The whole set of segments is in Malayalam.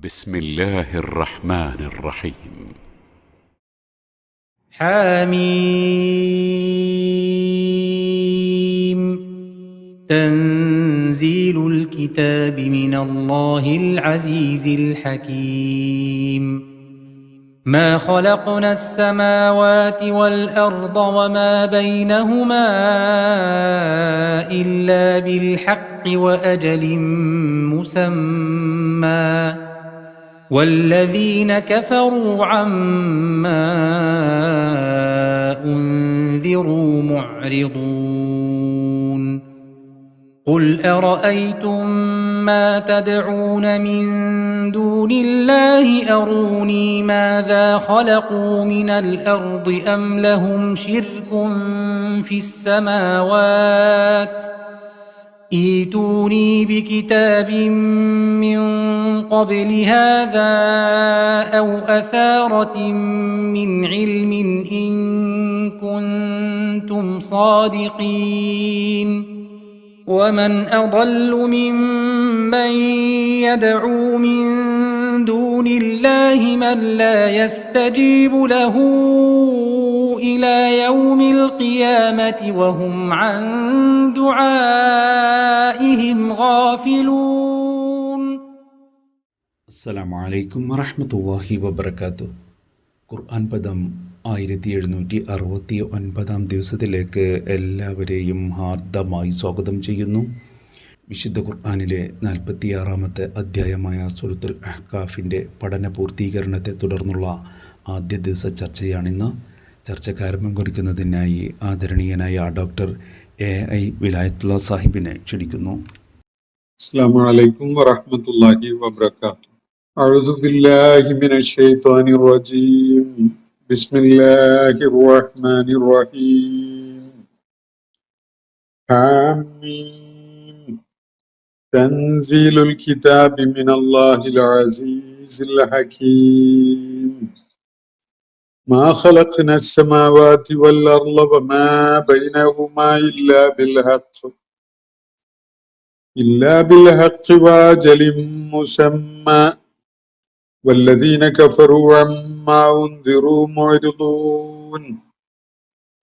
بسم الله الرحمن الرحيم. حميم. تنزيل الكتاب من الله العزيز الحكيم. ما خلقنا السماوات والأرض وما بينهما إلا بالحق وأجل مسمى، والذين كفروا عما أنذروا معرضون. قل أرأيتم ما تدعون من دون الله أروني ماذا خلقوا من الأرض أم لهم شرك في السماوات ائتوني بكتاب من قبل هذا أو أثارة من علم إن كنتم صادقين. ومن أضل ممن يدعو من دون الله من لا يستجيب له إلى يوم القيامة وهم عن دعائهم غافلون. അസ്സലാമു അലൈക്കും വറഹ്മത്തുള്ളാഹി വബറകാതുഹു. ഖുർആൻ പദം 1769 ദിവസത്തിലേക്ക് എല്ലാവരെയും ഹാർദമായി സ്വാഗതം ചെയ്യുന്നു. വിശുദ്ധ ഖുർആനിലെ 46-ാമത്തെ അധ്യായമായ സൂറത്തുൽ അഹ്കാഫിൻ്റെ പഠന പൂർത്തീകരണത്തെ തുടർന്നുള്ള ആദ്യ ദിവസ ചർച്ചയാണിന്ന്. ചർച്ചയ്ക്ക് ആരംഭം കുറിക്കുന്നതിനായി ആദരണീയനായ ഡോക്ടർ AI വിലായത്തുള്ള സാഹിബിനെ ക്ഷണിക്കുന്നു. അസ്സലാമു അലൈക്കും വറഹ്മത്തുള്ളാഹി വബറകാതുഹു. അഊദു ബില്ലാഹി മിനശ് ശൈത്വാനിർ റജീം. ബിസ്മില്ലാഹിർ റഹ്മാനിർ റഹീം. ഹാമീം. തൻസീലുൽ കിതാബി മിനല്ലാഹിൽ അസീസിൽ ഹകീം. മാ ഖലഖ്നസ് സമാവാതി വൽ അർള വമാ ബൈനഹുമാ إلا بالحق وأجل مسمى والذين كفروا عما أنذروا معرضون.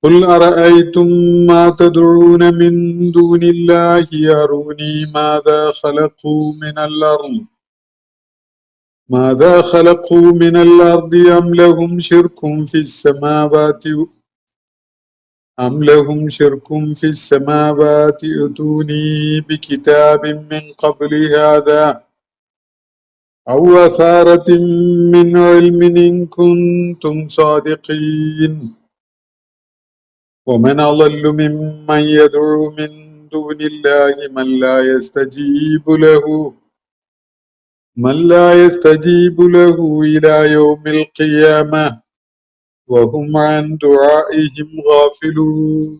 قل أرأيتم ما تدعون من دون الله أروني ماذا خلقوا من الأرض أم لهم شرك في السماوات ائتوني بكتاب من قبل هذا أو أثارة من علم إن كنتم صادقين. ومن أضل ممن يدعو من دون الله من لا يستجيب له إلى يوم القيامة وهم عن دعائهم غافلون.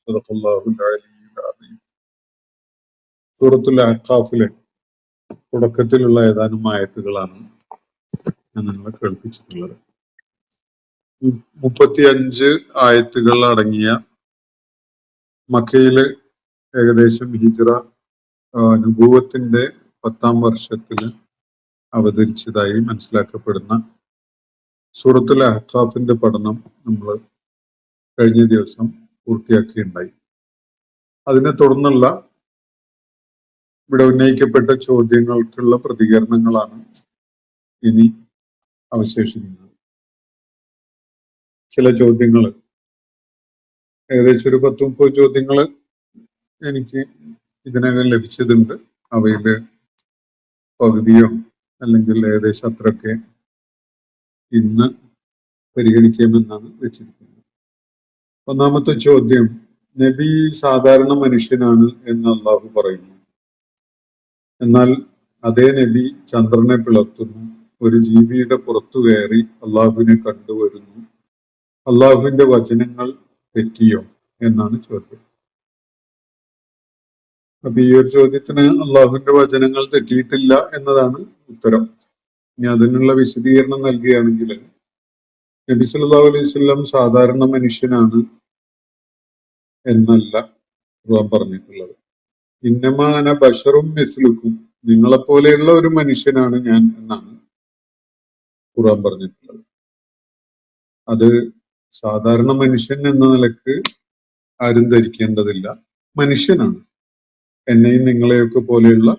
صدق الله العلي العظيم. സൂറത്തുൽ അഹ്ഖാഫിലെ തുടക്കത്തിലുള്ള ഏതാനും ആയത്തുകളാണ് ഞാൻ നിങ്ങളെ കേൾപ്പിച്ചിട്ടുള്ളത്. 35 ആയത്തുകൾ അടങ്ങിയ മക്കയിലെ ഏകദേശം ഹിജ്റ നുബുവത്തിന്റെ 10-ാം വർഷത്തിൽ അവതരിച്ചതായി മനസ്സിലാക്കപ്പെടുന്ന സൂറത്തുൽ അഹ്ഖാഫിന്റെ പഠനം നമ്മൾ കഴിഞ്ഞ ദിവസം പൂർത്തിയാക്കിയുണ്ടായി. അതിനെ തുടർന്നുള്ള ഇവിടെ ഉന്നയിക്കപ്പെട്ട ചോദ്യങ്ങൾക്കുള്ള പ്രതികരണങ്ങളാണ് ഇനി അവശേഷിക്കുന്നത്. ചില ചോദ്യങ്ങൾ ഏകദേശം ഒരു 10-30 ചോദ്യങ്ങൾ എനിക്ക് ഇതിനകം ലഭിച്ചതുണ്ട്. അവയില് പകുതിയോ അല്ലെങ്കിൽ ഏകദേശം അത്രയൊക്കെ ഇന്ന് പരിഗണിക്കാമെന്നാണ് വെച്ചിരിക്കുന്നത്. ഒന്നാമത്തെ ചോദ്യം, നബി സാധാരണ മനുഷ്യനാണ് എന്ന് അള്ളാഹു പറയുന്നു. എന്നാൽ അതേ നബി ചന്ദ്രനെ പിളർത്തുന്നു, ഒരു ജീവിയുടെ പുറത്തു കയറി അള്ളാഹുവിനെ കണ്ടുവരുന്നു. അള്ളാഹുവിന്റെ വചനങ്ങൾ തെറ്റിയോ എന്നാണ് ചോദ്യം. അപ്പൊ ഈ ഒരു ചോദ്യത്തിന് അള്ളാഹുവിന്റെ വചനങ്ങൾ തെറ്റിയിട്ടില്ല എന്നതാണ് ഉത്തരം. ഇനി അതിനുള്ള വിശദീകരണം നൽകുകയാണെങ്കിൽ നബി സല്ലല്ലാഹു അലൈഹി വസല്ലം സാധാരണ മനുഷ്യനാണ് എന്നല്ല ഖുർആൻ പറഞ്ഞിട്ടുള്ളത്. ഇന്നമാ അന ബശറും മിസ്ലുക്കും, നിങ്ങളെപ്പോലെയുള്ള ഒരു മനുഷ്യനാണ് ഞാൻ എന്നാണ് ഖുർആൻ പറഞ്ഞിട്ടുള്ളത്. അത് സാധാരണ മനുഷ്യൻ എന്ന നിലക്ക് ആരും ധരിക്കേണ്ടതില്ല. മനുഷ്യനാണ്, എന്നെയും നിങ്ങളെയൊക്കെ പോലെയുള്ള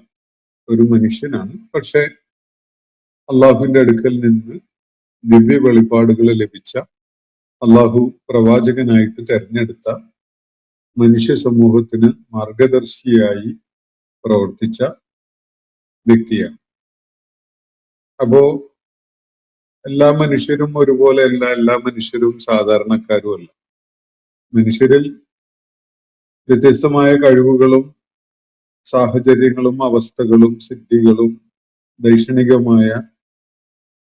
ഒരു മനുഷ്യനാണ്. പക്ഷെ അള്ളാഹുവിന്റെ അടുക്കൽ നിന്ന് ദിവ്യ വെളിപ്പാടുകൾ ലഭിച്ച, അള്ളാഹു പ്രവാചകനായിട്ട് തെരഞ്ഞെടുത്ത, മനുഷ്യ സമൂഹത്തിന് മാർഗദർശിയായി പ്രവർത്തിച്ച വ്യക്തിയാണ്. അപ്പോ എല്ലാ മനുഷ്യരും ഒരുപോലെയല്ല, എല്ലാ മനുഷ്യരും സാധാരണക്കാരും അല്ല. മനുഷ്യരിൽ വ്യത്യസ്തമായ കഴിവുകളും സാഹചര്യങ്ങളും അവസ്ഥകളും സിദ്ധികളും ദൈക്ഷണികമായ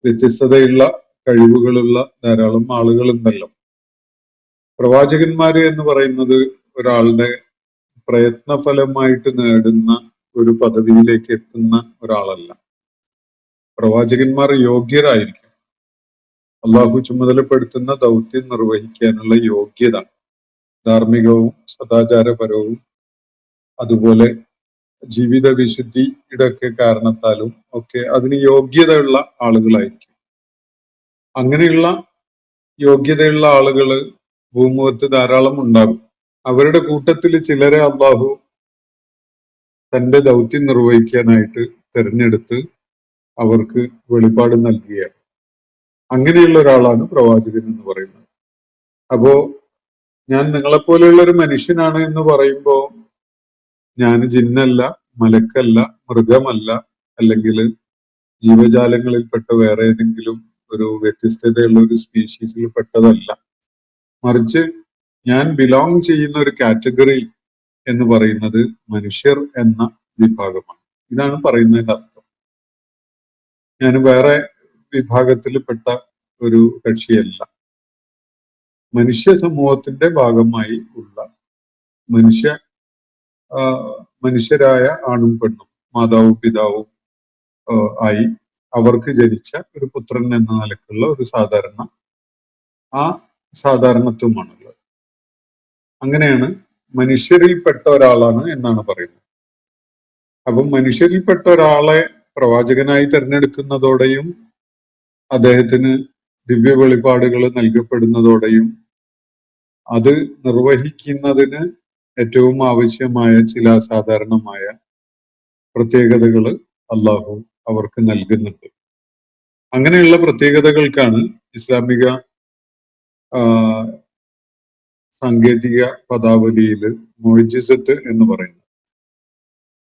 വ്യത്യസ്തതയുള്ള കഴിവുകളുള്ള ധാരാളം ആളുകളുണ്ടല്ലോ. പ്രവാചകന്മാര് എന്ന് പറയുന്നത് ഒരാളുടെ പ്രയത്നഫലമായിട്ട് നേടുന്ന ഒരു പദവിയിലേക്ക് എത്തുന്ന ഒരാളല്ല. പ്രവാചകന്മാർ യോഗ്യരായിരിക്കും. അള്ളാഹു ചുമതലപ്പെടുത്തുന്ന ദൗത്യം നിർവഹിക്കാനുള്ള യോഗ്യത, ധാർമ്മികവും സദാചാരപരവും അതുപോലെ ജീവിത വിശുദ്ധിയുടെ ഒക്കെ കാരണത്താലും ഒക്കെ അതിന് യോഗ്യതയുള്ള ആളുകളായിരിക്കും. അങ്ങനെയുള്ള യോഗ്യതയുള്ള ആളുകള് ഭൂമുഖത്ത് ധാരാളം ഉണ്ടാകും. അവരുടെ കൂട്ടത്തിൽ ചിലരെ അള്ളാഹു തന്റെ ദൗത്യം നിർവഹിക്കാനായിട്ട് തിരഞ്ഞെടുത്ത് അവർക്ക് വെളിപ്പാട് നൽകുകയാണ്. അങ്ങനെയുള്ള ഒരാളാണ് പ്രവാചകൻ എന്ന് പറയുന്നത്. അപ്പോ ഞാൻ നിങ്ങളെപ്പോലെയുള്ള ഒരു മനുഷ്യനാണ് എന്ന് പറയുമ്പോ ഞാൻ ജിന്നല്ല, മലക്കല്ല, മൃഗമല്ല, അല്ലെങ്കിൽ ജീവജാലങ്ങളിൽപ്പെട്ട വേറെ ഏതെങ്കിലും ഒരു വ്യത്യസ്തതയുള്ള ഒരു സ്പീഷീസിൽ പെട്ടതല്ല. മറിച്ച് ഞാൻ ബിലോങ് ചെയ്യുന്ന ഒരു കാറ്റഗറി എന്ന് പറയുന്നത് മനുഷ്യർ എന്ന വിഭാഗമാണ്. ഇതാണ് പറയുന്നതിന്റെ അർത്ഥം. ഞാൻ വേറെ വിഭാഗത്തിൽപ്പെട്ട ഒരു കക്ഷിയല്ല. മനുഷ്യ സമൂഹത്തിന്റെ ഭാഗമായി ഉള്ള മനുഷ്യരായ ആണും പെണ്ണും മാതാവും പിതാവും ആയി അവർക്ക് ജനിച്ച ഒരു പുത്രൻ എന്ന നിലക്കുള്ള ഒരു സാധാരണത്വമാണുള്ളത്. അങ്ങനെയാണ് മനുഷ്യരിൽപ്പെട്ട ഒരാളാണ് എന്നാണ് പറയുന്നത്. അപ്പം മനുഷ്യരിൽപ്പെട്ട ഒരാളെ പ്രവാചകനായി തിരഞ്ഞെടുക്കുന്നതോടെയും അദ്ദേഹത്തിന് ദിവ്യ വെളിപ്പാടുകൾ നൽകപ്പെടുന്നതോടെയും അത് നിർവഹിക്കുന്നതിന് ഏറ്റവും ആവശ്യമായ ചില അസാധാരണമായ പ്രത്യേകതകൾ അള്ളാഹു അവർക്ക് നൽകുന്നുണ്ട്. അങ്ങനെയുള്ള പ്രത്യേകതകൾക്കാണ് ഇസ്ലാമിക സാങ്കേതിക പദാവലിയിൽ മുഅ്ജിസത്ത് എന്ന് പറയുന്നത്.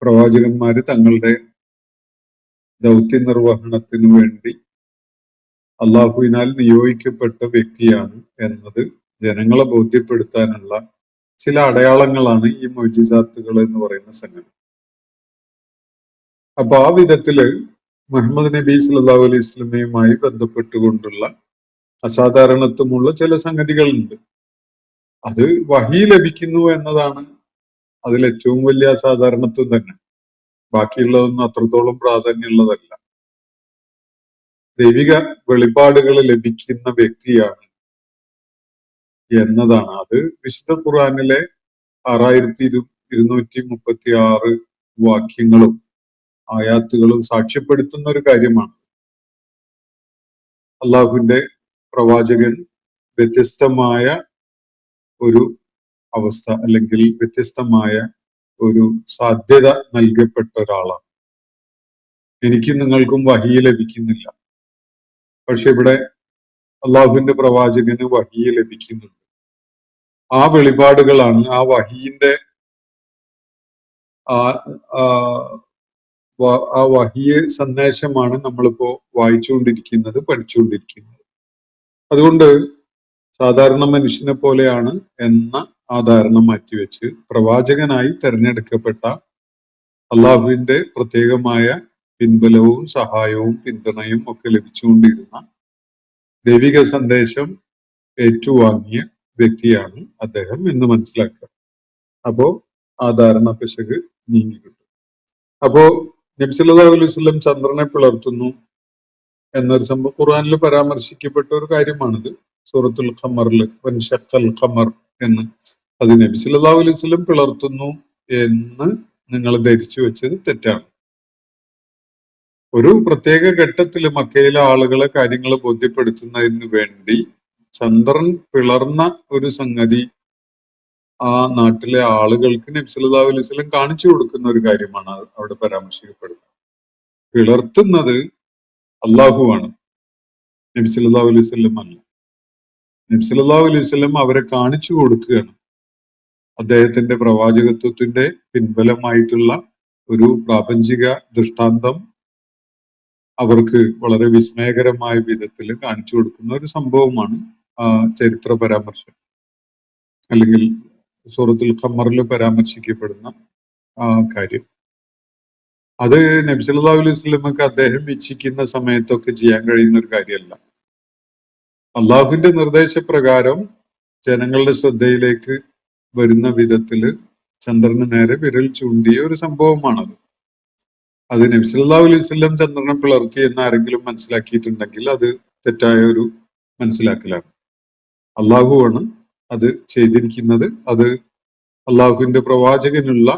പ്രവാചകന്മാര് തങ്ങളുടെ ദൗത്യ നിർവഹണത്തിനു വേണ്ടി അള്ളാഹുവിനാൽ നിയോഗിക്കപ്പെട്ട വ്യക്തിയാണ് എന്നത് ജനങ്ങളെ ബോധ്യപ്പെടുത്താനുള്ള ചില അടയാളങ്ങളാണ് ഈ മുഅ്ജിസാത്തുകൾ എന്ന് പറയുന്ന സംഗതി. അപ്പൊ ആ വിധത്തില് മുഹമ്മദ് നബി സല്ലല്ലാഹു അലൈഹി വസല്ലമയുമായി ബന്ധപ്പെട്ടുകൊണ്ടുള്ള അസാധാരണത്വമുള്ള ചില സംഗതികളുണ്ട്. അത് വഹി ലഭിക്കുന്നു എന്നതാണ് അതിൽ ഏറ്റവും വലിയ അസാധാരണത്വം തന്നെ. ബാക്കിയുള്ളതൊന്നും അത്രത്തോളം പ്രാധാന്യമുള്ളതല്ല. ദൈവിക വെളിപ്പാടുകൾ ലഭിക്കുന്ന വ്യക്തിയാണ് എന്നതാണ്. അത് വിശുദ്ധ ഖുർആനിലെ 6236 വാക്യങ്ങളും ആയാത്തുകളും സാക്ഷ്യപ്പെടുത്തുന്ന ഒരു കാര്യമാണ്. അള്ളാഹുവിന്റെ പ്രവാചകൻ വ്യത്യസ്തമായ ഒരു അവസ്ഥ അല്ലെങ്കിൽ വ്യത്യസ്തമായ ഒരു സാധ്യത നൽകപ്പെട്ട ഒരാളാണ്. എനിക്കും നിങ്ങൾക്കും വഹി ലഭിക്കുന്നില്ല, പക്ഷെ ഇവിടെ അള്ളാഹുവിന്റെ പ്രവാചകന് വഹി ലഭിക്കുന്നുണ്ട്. ആ വെളിപാടുകളാണ്, ആ വഹിയുടെ ആ വഹിയ സന്ദേശമാണ് നമ്മളിപ്പോ വായിച്ചുകൊണ്ടിരിക്കുന്നത്, പഠിച്ചുകൊണ്ടിരിക്കുന്നത്. അതുകൊണ്ട് സാധാരണ മനുഷ്യനെ പോലെയാണ് എന്ന ആ ധാരണ മാറ്റിവെച്ച് പ്രവാചകനായി തെരഞ്ഞെടുക്കപ്പെട്ട അള്ളാഹുവിന്റെ പ്രത്യേകമായ പിൻബലവും സഹായവും പിന്തുണയും ഒക്കെ ലഭിച്ചുകൊണ്ടിരുന്ന ദൈവിക സന്ദേശം ഏറ്റുവാങ്ങിയ വ്യക്തിയാണ് അദ്ദേഹം എന്ന് മനസ്സിലാക്കുക. അപ്പോ ആ ധാരണ പിശക് നീങ്ങി കിട്ടും. അപ്പോ നബി സല്ലല്ലാഹു അലൈഹി വസല്ലം ചന്ദ്രനെ പിളർത്തുന്നു എന്നൊരു സംഭവം ഖുർആനിൽ പരാമർശിക്കപ്പെട്ട ഒരു കാര്യമാണിത്. സൂറത്തുൽ ഖമറിൽ വൻഷഖൽ ഖമർ എന്ന് അത് നബി സല്ലല്ലാഹു അലൈഹി വസല്ലം പിളർത്തുന്നു എന്ന് നിങ്ങൾ ധരിച്ചു വെച്ചത് തെറ്റാണ്. ഒരു പ്രത്യേക ഘട്ടത്തിൽ മക്കയിലെ ആളുകളെ കാര്യങ്ങൾ ബോധ്യപ്പെടുത്തുന്നതിന് വേണ്ടി ചന്ദ്രൻ പിളർന്ന ഒരു സംഗതി ആ നാട്ടിലെ ആളുകൾക്ക് നബി സല്ലല്ലാഹു അലൈഹി വസല്ലം കാണിച്ചു കൊടുക്കുന്ന ഒരു കാര്യമാണ് അവിടെ പരാമർശിക്കപ്പെടുന്നത്. പിളർത്തുന്നത് അള്ളാഹുവാണ്, നബി സല്ലല്ലാഹു അലൈഹി വസല്ലം അല്ല. നബി സല്ലല്ലാഹു അലൈഹി വസല്ലം അവരെ കാണിച്ചു കൊടുക്കുകയാണ്. അദ്ദേഹത്തിന്റെ പ്രവാചകത്വത്തിന്റെ പിൻബലമായിട്ടുള്ള ഒരു പ്രാപഞ്ചിക ദൃഷ്ടാന്തം അവർക്ക് വളരെ വിസ്മയകരമായ വിധത്തിൽ കാണിച്ചു കൊടുക്കുന്ന ഒരു സംഭവമാണ് ആ ചരിത്ര പരാമർശം, അല്ലെങ്കിൽ സൂറത്തുൽ ഖമറിൽ പരാമർശിക്കപ്പെടുന്ന ആ കാര്യം. അത് നബി സല്ലല്ലാഹു അലൈഹി വസല്ലമക്ക് അദ്ദേഹം ഇച്ഛിക്കുന്ന സമയത്തൊക്കെ ചെയ്യാൻ കഴിയുന്ന ഒരു കാര്യമല്ല. അള്ളാഹുവിന്റെ നിർദ്ദേശപ്രകാരം ജനങ്ങളുടെ ശ്രദ്ധയിലേക്ക് വരുന്ന വിധത്തില് ചന്ദ്രന് നേരെ വിരൽ ചൂണ്ടിയ ഒരു സംഭവമാണത്. അത് നബി സല്ലല്ലാഹു അലൈഹി വസല്ലം ചന്ദ്രനെ പിളർത്തി എന്ന് ആരെങ്കിലും മനസ്സിലാക്കിയിട്ടുണ്ടെങ്കിൽ അത് തെറ്റായ ഒരു മനസ്സിലാക്കലാണ്. അള്ളാഹുവാണ് അത് ചെയ്തിരിക്കുന്നത്. അത് അള്ളാഹുവിന്റെ പ്രവാചകനുള്ള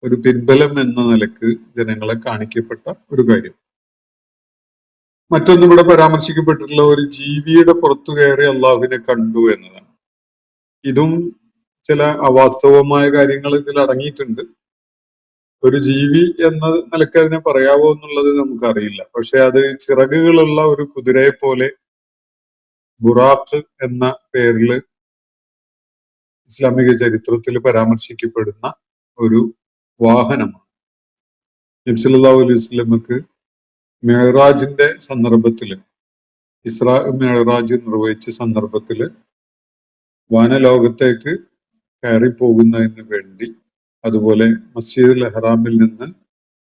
ഒരു പിൻബലം എന്ന നിലക്ക് ജനങ്ങളെ കാണിക്കപ്പെട്ട ഒരു കാര്യം. മറ്റൊന്നും ഇവിടെ പരാമർശിക്കപ്പെട്ടിട്ടുള്ള ഒരു ജീവിയുടെ പുറത്തു കയറി അള്ളാഹുവിനെ കണ്ടു എന്നതാണ്. ഇതും ചില അവാസ്തവമായ കാര്യങ്ങൾ ഇതിൽ അടങ്ങിയിട്ടുണ്ട്. ഒരു ജീവി എന്ന നിലക്ക് അതിനെ പറയാവോ എന്നുള്ളത് നമുക്കറിയില്ല. പക്ഷെ അത് ചിറകുകളുള്ള ഒരു കുതിരയെ പോലെ ബുറാഖ് എന്ന പേരിൽ ഇസ്ലാമിക ചരിത്രത്തിൽ പരാമർശിക്കപ്പെടുന്ന ഒരു വാഹനമാണ്. നബി സല്ലല്ലാഹു അലൈഹി വസല്ലമക്ക് മിഅ്റാജിന്റെ സന്ദർഭത്തില്, ഇസ്രാ മിഅ്റാജ് നിർവഹിച്ച സന്ദർഭത്തില് വാനലോകത്തേക്ക് കയറി പോകുന്നതിന് വേണ്ടി, അതുപോലെ മസ്ജിദുൽ ഹറാമിൽ നിന്ന്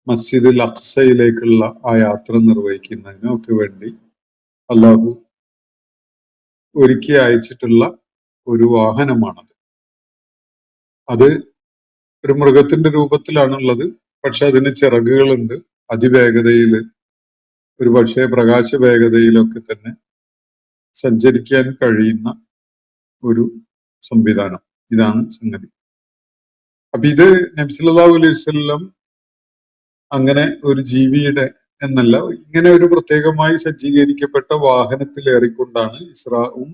മസ്ജിദുൽ അഖ്സയിലേക്കുള്ള ആ യാത്ര നിർവഹിക്കുന്നതിനും ഒക്കെ വേണ്ടി അള്ളാഹു ഒരുക്കി അയച്ചിട്ടുള്ള ഒരു വാഹനമാണത്. അത് ഒരു മൃഗത്തിന്റെ രൂപത്തിലാണുള്ളത്. പക്ഷെ അതിന് ചിറകുകളുണ്ട്. അതിവേഗതയിൽ, ഒരു പക്ഷേ പ്രകാശ വേഗതയിലൊക്കെ തന്നെ സഞ്ചരിക്കാൻ കഴിയുന്ന ഒരു സംവിധാനം. ഇതാണ് സംഗതി. അപ്പൊ ഇത് നബി സല്ലല്ലാഹു അലൈഹി വസല്ലം അങ്ങനെ ഒരു ജീവിയുടെ എന്നല്ല, ഇങ്ങനെ ഒരു പ്രത്യേകമായി സജ്ജീകരിക്കപ്പെട്ട വാഹനത്തിലേറിക്കൊണ്ടാണ് ഇസ്രാവും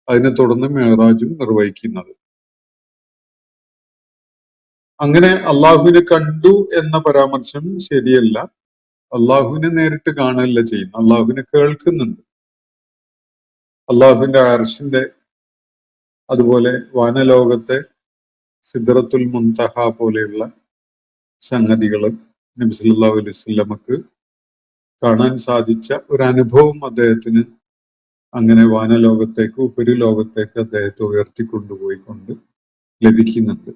അതിനെ തുടർന്ന് മിഅ്റാജും നിർവഹിക്കുന്നത്. അങ്ങനെ അള്ളാഹുവിനെ കണ്ടു എന്ന പരാമർശം ശരിയല്ല. അള്ളാഹുവിനെ നേരിട്ട് കാണല്ല ചെയ്യുന്നത്, അള്ളാഹുവിനെ കേൾക്കുന്നുണ്ട്. അള്ളാഹുവിന്റെ അർശിന്റെ, അതുപോലെ വാനലോകത്തെ സിദ്റത്തുൽ മുൻതഹ പോലെയുള്ള സംഗതികൾ നബി സല്ലല്ലാഹു അലൈഹി വസല്ലമക്ക് കാണാൻ സാധിച്ച ഒരു അനുഭവം അദ്ദേഹത്തിന് അങ്ങനെ വാനലോകത്തേക്ക്, ഉപരിലോകത്തേക്ക് അദ്ദേഹത്തെ ഉയർത്തിക്കൊണ്ടുപോയിക്കൊണ്ട് ലഭിക്കുന്നുണ്ട്.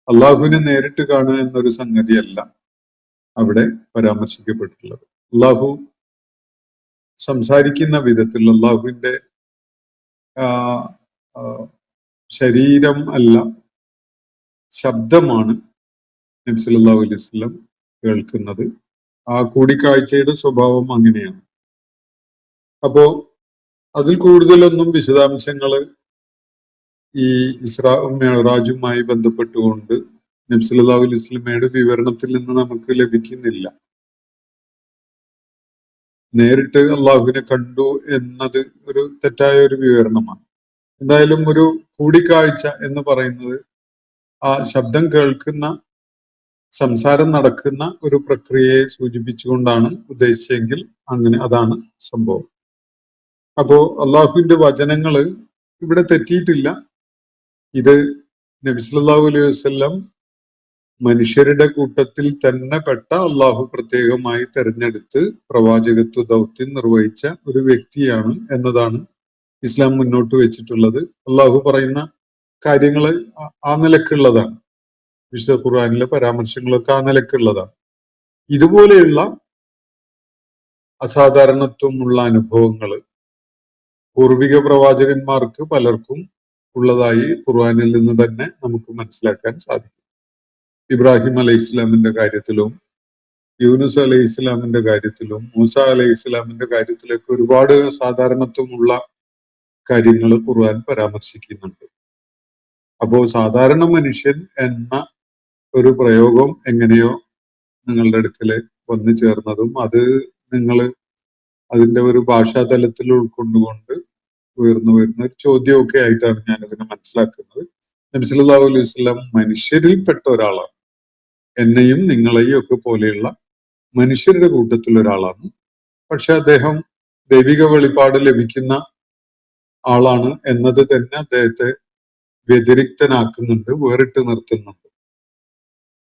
അള്ളാഹുവിനെ നേരിട്ട് കാണുക എന്നൊരു സംഗതിയല്ല അവിടെ പരാമർശിക്കപ്പെട്ടിട്ടുള്ളത്. അള്ളാഹു സംസാരിക്കുന്ന വിധത്തിൽ, അള്ളാഹുവിന്റെ ശരീരം അല്ല, ശബ്ദമാണ് നബി സല്ലല്ലാഹു അലൈഹി വസല്ലം കേൾക്കുന്നത്. ആ കൂടിക്കാഴ്ചയുടെ സ്വഭാവം അങ്ങനെയാണ്. അപ്പോ അതിൽ കൂടുതലൊന്നും വിശദാംശങ്ങള് ഈ ഇസ്രാഉം മിഅ്റാജുമായി ബന്ധപ്പെട്ടുകൊണ്ട് നബി സല്ലല്ലാഹു അലൈഹി വസല്ലമയുടെ വിവരണത്തിൽ നിന്ന് നമുക്ക് ലഭിക്കുന്നില്ല. നേരിട്ട് അള്ളാഹുവിനെ കണ്ടു എന്നത് ഒരു തെറ്റായ ഒരു വിവരണമാണ്. എന്തായാലും ഒരു കൂടിക്കാഴ്ച എന്ന് പറയുന്നത് ആ ശബ്ദം കേൾക്കുന്ന, സംസാരം നടക്കുന്ന ഒരു പ്രക്രിയയെ സൂചിപ്പിച്ചുകൊണ്ടാണ് ഉദ്ദേശിച്ചെങ്കിൽ അങ്ങനെ അതാണ് സംഭവം. അപ്പോ അള്ളാഹുവിന്റെ വചനങ്ങള് ഇവിടെ തെറ്റിയിട്ടില്ല. ഇത് നബി സല്ലല്ലാഹു അലൈഹി വസല്ലം മനുഷ്യരുടെ കൂട്ടത്തിൽ തന്നെ പെട്ട അള്ളാഹു പ്രത്യേകമായി തെരഞ്ഞെടുത്ത് പ്രവാചകത്വ ദൗത്യം നിർവഹിച്ച ഒരു വ്യക്തിയാണ് എന്നതാണ് ഇസ്ലാം മുന്നോട്ട് വെച്ചിട്ടുള്ളത്. അള്ളാഹു പറയുന്ന കാര്യങ്ങള് ആ നിലക്കുള്ളതാണ്. വിശുദ്ധ ഖുർആനിലെ പരാമർശങ്ങളൊക്കെ ആ നിലക്കുള്ളതാണ്. ഇതുപോലെയുള്ള അസാധാരണത്വമുള്ള അനുഭവങ്ങൾ പൂർവിക പ്രവാചകന്മാർക്ക് പലർക്കും ഉള്ളതായി ഖുർആനിൽ നിന്ന് തന്നെ നമുക്ക് മനസ്സിലാക്കാൻ സാധിക്കും. ഇബ്രാഹിം അലൈഹി ഇസ്ലാമിന്റെ കാര്യത്തിലും, യൂനുസ് അലൈഹി ഇസ്ലാമിന്റെ കാര്യത്തിലും, മൂസ അലൈഹി ഇസ്ലാമിന്റെ കാര്യത്തിലൊക്കെ ഒരുപാട് സാധാരണത്വമുള്ള കാര്യങ്ങൾ ഖുർആൻ പരാമർശിക്കുന്നുണ്ട്. അപ്പോ സാധാരണ മനുഷ്യൻ എന്ന ഒരു പ്രയോഗം എങ്ങനെയോ നിങ്ങളുടെ അടുക്കല് വന്നു ചേർന്നതും അത് നിങ്ങൾ അതിന്റെ ഒരു ഭാഷാതലത്തിൽ ഉൾക്കൊണ്ടുകൊണ്ട് ഉയർന്നു വരുന്ന ഒരു ചോദ്യമൊക്കെ ആയിട്ടാണ് ഞാൻ ഇതിനെ മനസ്സിലാക്കുന്നത്. നബി സല്ലല്ലാഹു അലൈഹി വസല്ലം മനുഷ്യരിൽപ്പെട്ട ഒരാളാണ്. എന്നെയും നിങ്ങളെയും ഒക്കെ പോലെയുള്ള മനുഷ്യരുടെ കൂട്ടത്തിൽ ഒരാളാണ്. പക്ഷെ അദ്ദേഹം ദൈവിക വെളിപാട് ലഭിക്കുന്ന ആളാണ് എന്നത് തന്നെ അദ്ദേഹത്തെ വ്യതിരിക്തനാക്കുന്നുണ്ട്, വേറിട്ട് നിർത്തുന്നുണ്ട്.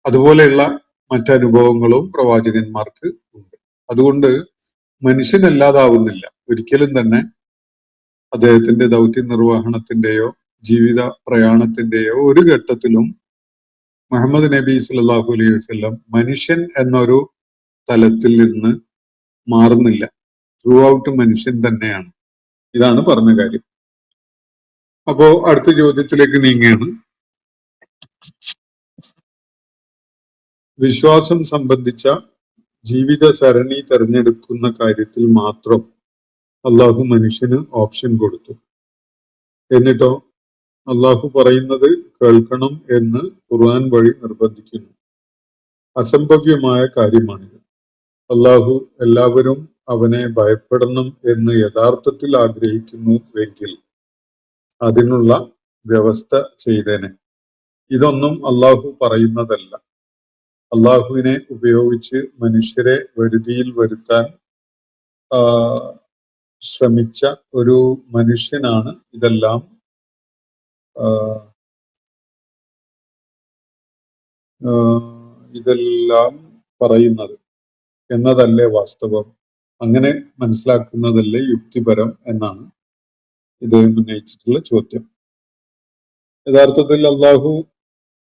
അതുപോലെയുള്ള മറ്റനുഭവങ്ങളും പ്രവാചകന്മാർക്ക് ഉണ്ട്. അതുകൊണ്ട് മനുഷ്യനല്ലാതാവുന്നില്ല. ഒരിക്കലും തന്നെ അദ്ദേഹത്തിന്റെ ദൗത്യ നിർവഹണത്തിന്റെയോ ജീവിത പ്രയാണത്തിന്റെയോ ഒരു ഘട്ടത്തിലും മുഹമ്മദ് നബി സല്ലല്ലാഹു അലൈഹി വസല്ലം മനുഷ്യൻ എന്നൊരു തലത്തിൽ നിന്ന് മാറുന്നില്ല. ത്രൂ ഔട്ട് മനുഷ്യൻ തന്നെയാണ്. ഇതാണ് പറഞ്ഞ കാര്യം. അപ്പോ അടുത്ത ചോദ്യത്തിലേക്ക് നീങ്ങുകയാണ്. വിശ്വാസം സംബന്ധിച്ച ജീവിത സരണി തെരഞ്ഞെടുക്കുന്ന കാര്യത്തിൽ മാത്രം അള്ളാഹു മനുഷ്യന് ഓപ്ഷൻ കൊടുത്തു. എന്നിട്ടോ അള്ളാഹു പറയുന്നത് കേൾക്കണം എന്ന് ഖുർആൻ വഴി നിർബന്ധിക്കുന്നു. അസംഭവ്യമായ കാര്യമാണിത്. അള്ളാഹു എല്ലാവരും അവനെ ഭയപ്പെടണം എന്ന് യഥാർത്ഥത്തിൽ ആഗ്രഹിക്കുന്നു എങ്കിൽ അതിനുള്ള വ്യവസ്ഥ ചെയ്തേനെ. ഇതൊന്നും അള്ളാഹു പറയുന്നതല്ല. അള്ളാഹുവിനെ ഉപയോഗിച്ച് മനുഷ്യരെ വരുതിയിൽ വരുത്താൻ ശ്രമിച്ച ഒരു മനുഷ്യനാണ് ഇതെല്ലാം പറയുന്നത് എന്നതല്ലേ വാസ്തവം? അങ്ങനെ മനസ്സിലാക്കുന്നതല്ലേ യുക്തിപരം എന്നാണ് ഇദ്ദേഹം ഉന്നയിച്ചിട്ടുള്ള ചോദ്യം. യഥാർത്ഥത്തിൽ അള്ളാഹു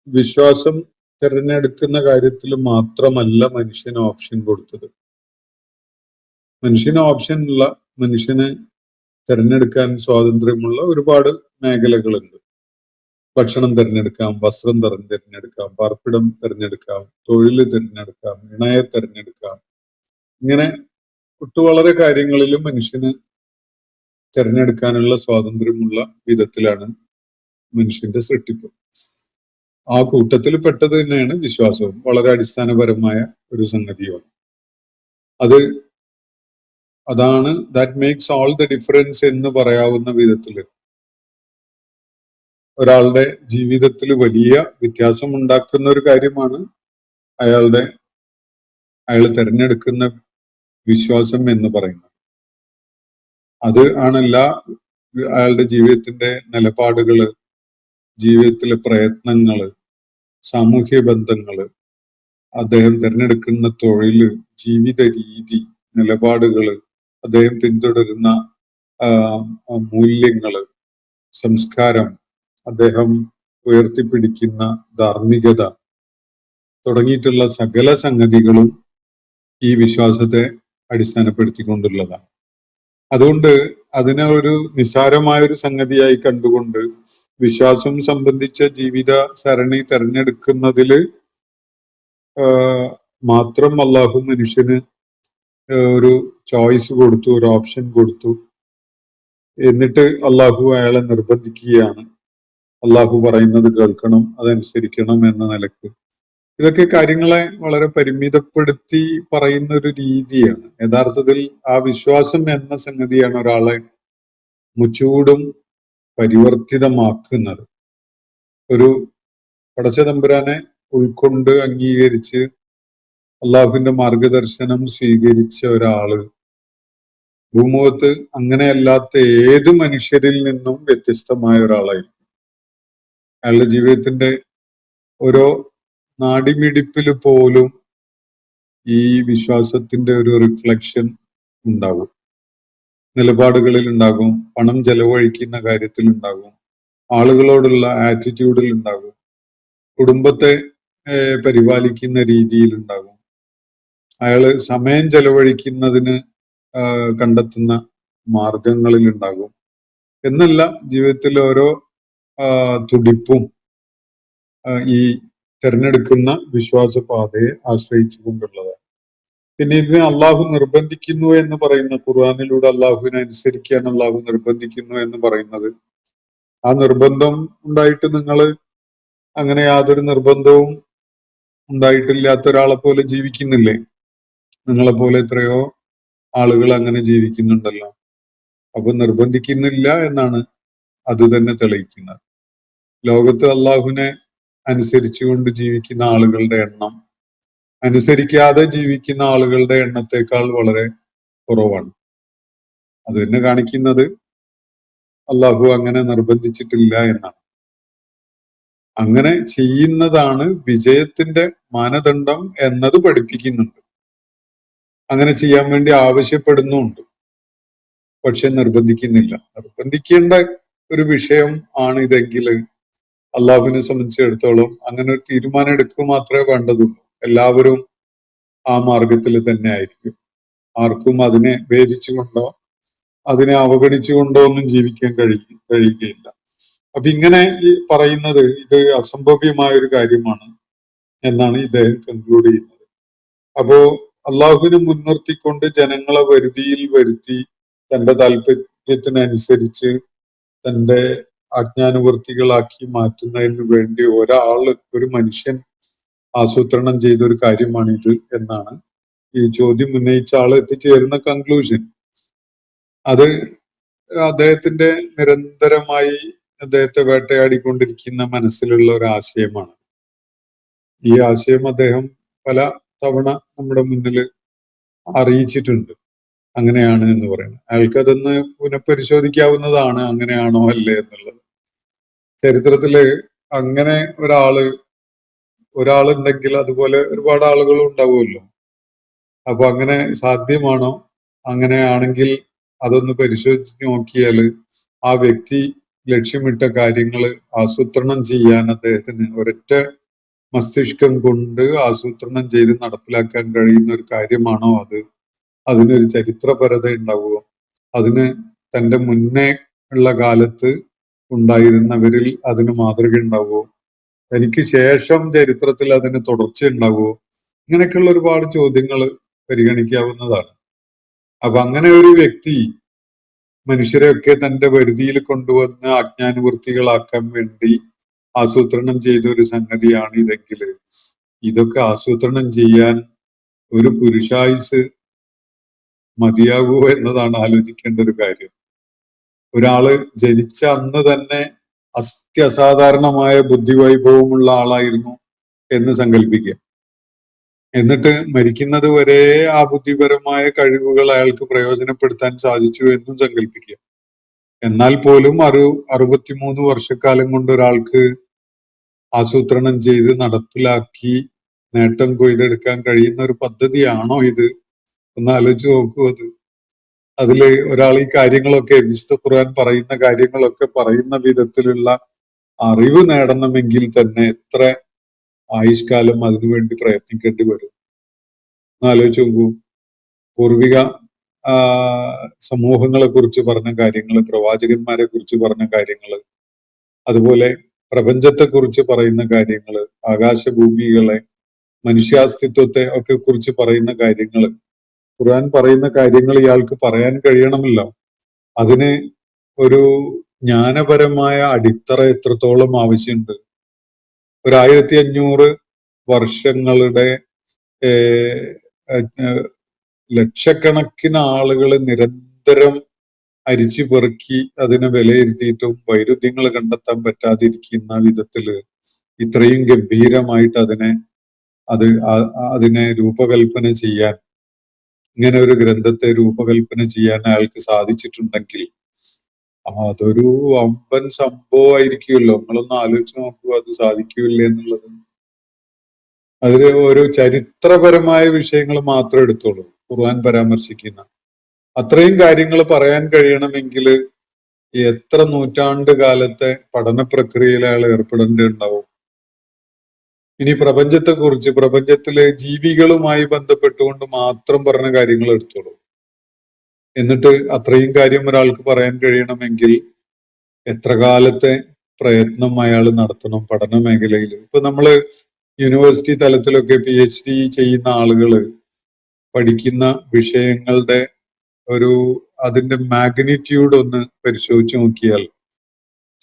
വിശ്വാസം തിരഞ്ഞെടുക്കുന്ന കാര്യത്തിൽ മാത്രമല്ല മനുഷ്യന് ഓപ്ഷൻ കൊടുത്തത്. മനുഷ്യന് ഓപ്ഷനുള്ള, മനുഷ്യന് തിരഞ്ഞെടുക്കാൻ സ്വാതന്ത്ര്യമുള്ള ഒരുപാട് മേഖലകളുണ്ട്. ഭക്ഷണം തിരഞ്ഞെടുക്കാം, വസ്ത്രം തിരഞ്ഞെടുക്കാം, പാർപ്പിടം തിരഞ്ഞെടുക്കാം, തൊഴിൽ തിരഞ്ഞെടുക്കാം, ഇണയെ തിരഞ്ഞെടുക്കാം. ഇങ്ങനെ വളരെ കാര്യങ്ങളിലും മനുഷ്യന് തിരഞ്ഞെടുക്കാനുള്ള സ്വാതന്ത്ര്യമുള്ള വിധത്തിലാണ് മനുഷ്യന്റെ സൃഷ്ടിപ്പ്. ആ കൂട്ടത്തിൽ പെട്ടത് തന്നെയാണ് വിശ്വാസവും. വളരെ അടിസ്ഥാനപരമായ ഒരു സംഗതിയാണ് അതാണ് that makes all the difference എന്ന് പറയാവുന്ന വിധത്തില് ഒരാളുടെ ജീവിതത്തിൽ വലിയ വ്യത്യാസം ഉണ്ടാക്കുന്ന ഒരു കാര്യമാണ് അയാൾ തിരഞ്ഞെടുക്കുന്ന വിശ്വാസം എന്ന് പറയുന്നത്. അത് ആണല്ല അയാളുടെ ജീവിതത്തിന്റെ നിലപാടുകള്, ജീവിതത്തിലെ പ്രയത്നങ്ങള്, സാമൂഹ്യ ബന്ധങ്ങള്, അദ്ദേഹം തിരഞ്ഞെടുക്കുന്ന തൊഴില്, ജീവിത രീതി, നിലപാടുകള്, അദ്ദേഹം പിന്തുടരുന്ന മൂല്യങ്ങള്, സംസ്കാരം, അദ്ദേഹം ഉയർത്തിപ്പിടിക്കുന്ന ധാർമ്മികത തുടങ്ങിയിട്ടുള്ള സകല സംഗതികളും ഈ വിശ്വാസത്തെ അടിസ്ഥാനപ്പെടുത്തിക്കൊണ്ടുള്ളതാണ്. അതുകൊണ്ട് അതിനെ ഒരു നിസ്സാരമായ ഒരു സംഗതിയായി കണ്ടുകൊണ്ട് വിശ്വാസം സംബന്ധിച്ച ജീവിത സരണി തെരഞ്ഞെടുക്കുന്നതില് മാത്രം അള്ളാഹു മനുഷ്യന് ഒരു ചോയ്സ് കൊടുത്തു, ഒരു ഓപ്ഷൻ കൊടുത്തു. എന്നിട്ട് അള്ളാഹു അയാളെ നിർബന്ധിക്കുകയാണ്, അള്ളാഹു പറയുന്നത് കേൾക്കണം, അതനുസരിക്കണം എന്ന നിലക്ക്. ഇതൊക്കെ കാര്യങ്ങളെ വളരെ പരിമിതപ്പെടുത്തി പറയുന്ന ഒരു രീതിയാണ്. യഥാർത്ഥത്തിൽ ആ വിശ്വാസം എന്ന സംഗതിയാണ് ഒരാളെ മുച്ചൂടും പരിവർത്തിതമാക്കുന്നത്. ഒരു പടച്ച തമ്പുരാനെ ഉൾക്കൊണ്ട് അംഗീകരിച്ച് അള്ളാഹുവിന്റെ മാർഗദർശനം സ്വീകരിച്ച ഒരാള് ഭൂമുഖത്ത് അങ്ങനെയല്ലാത്ത ഏത് മനുഷ്യരിൽ നിന്നും വ്യത്യസ്തമായ ഒരാളായിരിക്കും. അയാളുടെ ജീവിതത്തിന്റെ ഓരോ നാടിമിടിപ്പിൽ പോലും ഈ വിശ്വാസത്തിന്റെ ഒരു റിഫ്ലക്ഷൻ ഉണ്ടാകും. നിലപാടുകളിൽ ഉണ്ടാകും, പണം ചെലവഴിക്കുന്ന കാര്യത്തിൽ ഉണ്ടാകും, ആളുകളോടുള്ള ആറ്റിറ്റ്യൂഡിൽ ഉണ്ടാകും, കുടുംബത്തെ പരിപാലിക്കുന്ന രീതിയിൽ ഉണ്ടാകും, അയാള് സമയം ചെലവഴിക്കുന്നതിന് കണ്ടെത്തുന്ന മാർഗങ്ങളിൽ ഉണ്ടാകും എന്നല്ല, ജീവിതത്തിൽ ഓരോ തുടിപ്പും ഈ തിരഞ്ഞെടുക്കുന്ന വിശ്വാസപാതയെ ആശ്രയിച്ചു കൊണ്ടുള്ളതാണ്. പിന്നെ ഇതിനെ അള്ളാഹു നിർബന്ധിക്കുന്നു എന്ന് പറയുന്ന, ഖുർആനിലൂടെ അള്ളാഹുവിനെ അനുസരിക്കാൻ അള്ളാഹു നിർബന്ധിക്കുന്നു എന്ന് പറയുന്നത്, ആ നിർബന്ധം ഉണ്ടായിട്ട് നിങ്ങൾ അങ്ങനെ യാതൊരു നിർബന്ധവും ഉണ്ടായിട്ടില്ലാത്ത ഒരാളെ പോലെ ജീവിക്കുന്നില്ലേ? നിങ്ങളെപ്പോലെ എത്രയോ ആളുകൾ അങ്ങനെ ജീവിക്കുന്നുണ്ടല്ലോ. അപ്പൊ നിർബന്ധിക്കുന്നില്ല എന്നാണ് അത് തന്നെ തെളിയിക്കുന്നത്. ലോകത്ത് അള്ളാഹുവിനെ അനുസരിച്ചുകൊണ്ട് ജീവിക്കുന്ന ആളുകളുടെ എണ്ണം അനുസരിക്കാതെ ജീവിക്കുന്ന ആളുകളുടെ എണ്ണത്തെക്കാൾ വളരെ കുറവാണ്. അത് തന്നെ കാണിക്കുന്നത് അള്ളാഹു അങ്ങനെ നിർബന്ധിച്ചിട്ടില്ല എന്നാണ്. അങ്ങനെ ചെയ്യുന്നതാണ് വിജയത്തിന്റെ മാനദണ്ഡം എന്നത് പഠിപ്പിക്കുന്നുണ്ട്. അങ്ങനെ ചെയ്യാൻ വേണ്ടി ആവശ്യപ്പെടുന്നുണ്ട്, പക്ഷെ നിർബന്ധിക്കുന്നില്ല. നിർബന്ധിക്കേണ്ട ഒരു വിഷയം ആണ് ഇതെങ്കിൽ അള്ളാഹുവിനെ സംബന്ധിച്ചിടത്തോളം അങ്ങനെ ഒരു തീരുമാനം എടുക്കുക മാത്രമേ വേണ്ടതുള്ളൂ. എല്ലാവരും ആ മാർഗത്തിൽ തന്നെ ആയിരിക്കും. ആർക്കും അതിനെ ഭേദിച്ചുകൊണ്ടോ അതിനെ അവഗണിച്ചുകൊണ്ടോ ഒന്നും ജീവിക്കാൻ കഴിയുകയില്ല. അപ്പൊ ഇങ്ങനെ ഈ പറയുന്നത് ഇത് അസംഭവ്യമായ ഒരു കാര്യമാണ് എന്നാണ് ഇദ്ദേഹം കൺക്ലൂഡ് ചെയ്യുന്നത്. അപ്പോ അള്ളാഹുവിനെ മുൻനിർത്തിക്കൊണ്ട് ജനങ്ങളെ വരുതിയിൽ വരുത്തി തന്റെ താല്പര്യത്തിനനുസരിച്ച് തന്റെ ആജ്ഞാനുവർത്തികളാക്കി മാറ്റുന്നതിന് വേണ്ടി ഒരു മനുഷ്യൻ ആസൂത്രണം ചെയ്ത ഒരു കാര്യമാണിത് എന്നാണ് ഈ ചോദ്യം ഉന്നയിച്ച ആള് എത്തിച്ചേരുന്ന കൺക്ലൂഷൻ. അത് അദ്ദേഹത്തിന്റെ നിരന്തരമായി അദ്ദേഹത്തെ വേട്ടയാടിക്കൊണ്ടിരിക്കുന്ന മനസ്സിലുള്ള ഒരു ആശയമാണ്. ഈ ആശയം അദ്ദേഹം പല തവണ നമ്മുടെ മുന്നിൽ അറിയിച്ചിട്ടുണ്ട്. അങ്ങനെയാണ് എന്ന് പറയുന്നത്. അയാൾക്കതൊന്ന് പുനഃപരിശോധിക്കാവുന്നതാണ് അങ്ങനെയാണോ അല്ലേ എന്നുള്ളത്. ചരിത്രത്തില് അങ്ങനെ ഒരാളുണ്ടെങ്കിൽ അതുപോലെ ഒരുപാട് ആളുകളും ഉണ്ടാവുമല്ലോ. അപ്പൊ അങ്ങനെ സാധ്യമാണോ? അങ്ങനെയാണെങ്കിൽ അതൊന്ന് പരിശോധിച്ച് നോക്കിയാൽ ആ വ്യക്തി ലക്ഷ്യമിട്ട കാര്യങ്ങൾ ആസൂത്രണം ചെയ്യാൻ അദ്ദേഹത്തിന് ഒരൊറ്റ മസ്തിഷ്കം കൊണ്ട് ആസൂത്രണം ചെയ്ത് നടപ്പിലാക്കാൻ കഴിയുന്ന ഒരു കാര്യമാണോ അത്? അതിനൊരു ചരിത്രപരത ഉണ്ടാവുമോ? അതിന് തന്റെ മുന്നേ ഉള്ള കാലത്ത് ഉണ്ടായിരുന്നവരിൽ അതിന് മാതൃക ഉണ്ടാവുമോ? തനിക്ക് ശേഷം ചരിത്രത്തിൽ അതിന് തുടർച്ച ഉണ്ടാവുമോ? ഇങ്ങനെയൊക്കെയുള്ള ഒരുപാട് ചോദ്യങ്ങൾ പരിഗണിക്കാവുന്നതാണ്. അപ്പൊ അങ്ങനെ ഒരു വ്യക്തി മനുഷ്യരെയൊക്കെ തന്റെ വരുതിയിൽ കൊണ്ടുവന്ന് ആജ്ഞാനുവർത്തികളാക്കാൻ വേണ്ടി ആസൂത്രണം ചെയ്ത ഒരു സംഗതിയാണ് ഇതെങ്കിൽ ഇതൊക്കെ ആസൂത്രണം ചെയ്യാൻ ഒരു പുരുഷായുസ് മതിയാകുമോ എന്നതാണ് ആലോചിക്കേണ്ട ഒരു കാര്യം. ഒരാള് ജനിച്ച അന്ന് തന്നെ അസാധാരണമായ ബുദ്ധിവൈഭവമുള്ള ആളായിരുന്നു എന്ന് സങ്കല്പിക്കുക. എന്നിട്ട് മരിക്കുന്നത് വരെ ആ ബുദ്ധിപരമായ കഴിവുകൾ അയാൾക്ക് പ്രയോജനപ്പെടുത്താൻ സാധിച്ചു എന്നും സങ്കല്പിക്കുക. എന്നാൽ പോലും 63 വർഷക്കാലം കൊണ്ട് ഒരാൾക്ക് ആസൂത്രണം ചെയ്ത് നടപ്പിലാക്കി നേട്ടം കൊയ്തെടുക്കാൻ കഴിയുന്ന ഒരു പദ്ധതിയാണോ ഇത്? ഒന്ന് ആലോചിച്ച് നോക്കൂ. അതില് ഒരാൾ ഈ കാര്യങ്ങളൊക്കെ വിശുദ്ധ ഖുർആൻ പറയുന്ന കാര്യങ്ങളൊക്കെ പറയുന്ന വിധത്തിലുള്ള അറിവ് നേടണമെങ്കിൽ തന്നെ എത്ര ആയുഷ്കാലം അതിനുവേണ്ടി പ്രയത്നിക്കേണ്ടി വരും? ആലോചിച്ച് നോക്കൂ. പൂർവിക സമൂഹങ്ങളെ കുറിച്ച് പറഞ്ഞ കാര്യങ്ങള്, പ്രവാചകന്മാരെ കുറിച്ച് പറഞ്ഞ കാര്യങ്ങള്, അതുപോലെ പ്രപഞ്ചത്തെ കുറിച്ച് പറയുന്ന കാര്യങ്ങള്, ആകാശഭൂമികളെ, മനുഷ്യാസ്തിത്വത്തെ ഒക്കെ കുറിച്ച് പറയുന്ന കാര്യങ്ങള്, ഖുർആൻ പറയുന്ന കാര്യങ്ങൾ ഇയാൾക്ക് പറയാൻ കഴിയണമല്ലോ. അതിന് ഒരു ജ്ഞാനപരമായ അടിത്തറ എത്രത്തോളം ആവശ്യമുണ്ട്? 1500 വർഷങ്ങളുടെ ലക്ഷക്കണക്കിന് ആളുകൾ നിരന്തരം അരിച്ചു പെറുക്കി അതിനെ വിലയിരുത്തിയിട്ടും വൈരുദ്ധ്യങ്ങൾ കണ്ടെത്താൻ പറ്റാതിരിക്കുന്ന വിധത്തില് ഇത്രയും ഗംഭീരമായിട്ട് അതിനെ രൂപകൽപ്പന ചെയ്യാൻ, ഇങ്ങനെ ഒരു ഗ്രന്ഥത്തെ രൂപകൽപ്പന ചെയ്യാൻ അയാൾക്ക് സാധിച്ചിട്ടുണ്ടെങ്കിൽ അതൊരു വമ്പൻ സംഭവമായിരിക്കുമല്ലോ. നിങ്ങളൊന്ന് ആലോചിച്ച് നോക്കൂ, അത് സാധിക്കൂല്ലേ എന്നുള്ളത്. അതില് ഒരു ചരിത്രപരമായ വിഷയങ്ങൾ മാത്രം എടുത്തോളൂ. ഖുർആൻ പരാമർശിക്കുന്ന അത്രയും കാര്യങ്ങൾ പറയാൻ കഴിയണമെങ്കിൽ എത്ര നൂറ്റാണ്ട് കാലത്തെ പഠന പ്രക്രിയയിൽ അയാൾ ഏർപ്പെടേണ്ടതുണ്ടാവും. ഇനി പ്രപഞ്ചത്തെ കുറിച്ച്, പ്രപഞ്ചത്തിലെ ജീവികളുമായി ബന്ധപ്പെട്ടുകൊണ്ട് മാത്രം പറഞ്ഞ കാര്യങ്ങൾ എടുത്തോളൂ. എന്നിട്ട് അത്രയും കാര്യം ഒരാൾക്ക് പറയാൻ കഴിയണമെങ്കിൽ എത്ര കാലത്തെ പ്രയത്നം അയാൾ നടത്തണം പഠന മേഖലയിൽ. ഇപ്പൊ നമ്മള് യൂണിവേഴ്സിറ്റി തലത്തിലൊക്കെ PhD ചെയ്യുന്ന ആളുകള് പഠിക്കുന്ന വിഷയങ്ങളുടെ അതിന്റെ മാഗ്നിറ്റ്യൂഡ് ഒന്ന് പരിശോധിച്ച് നോക്കിയാൽ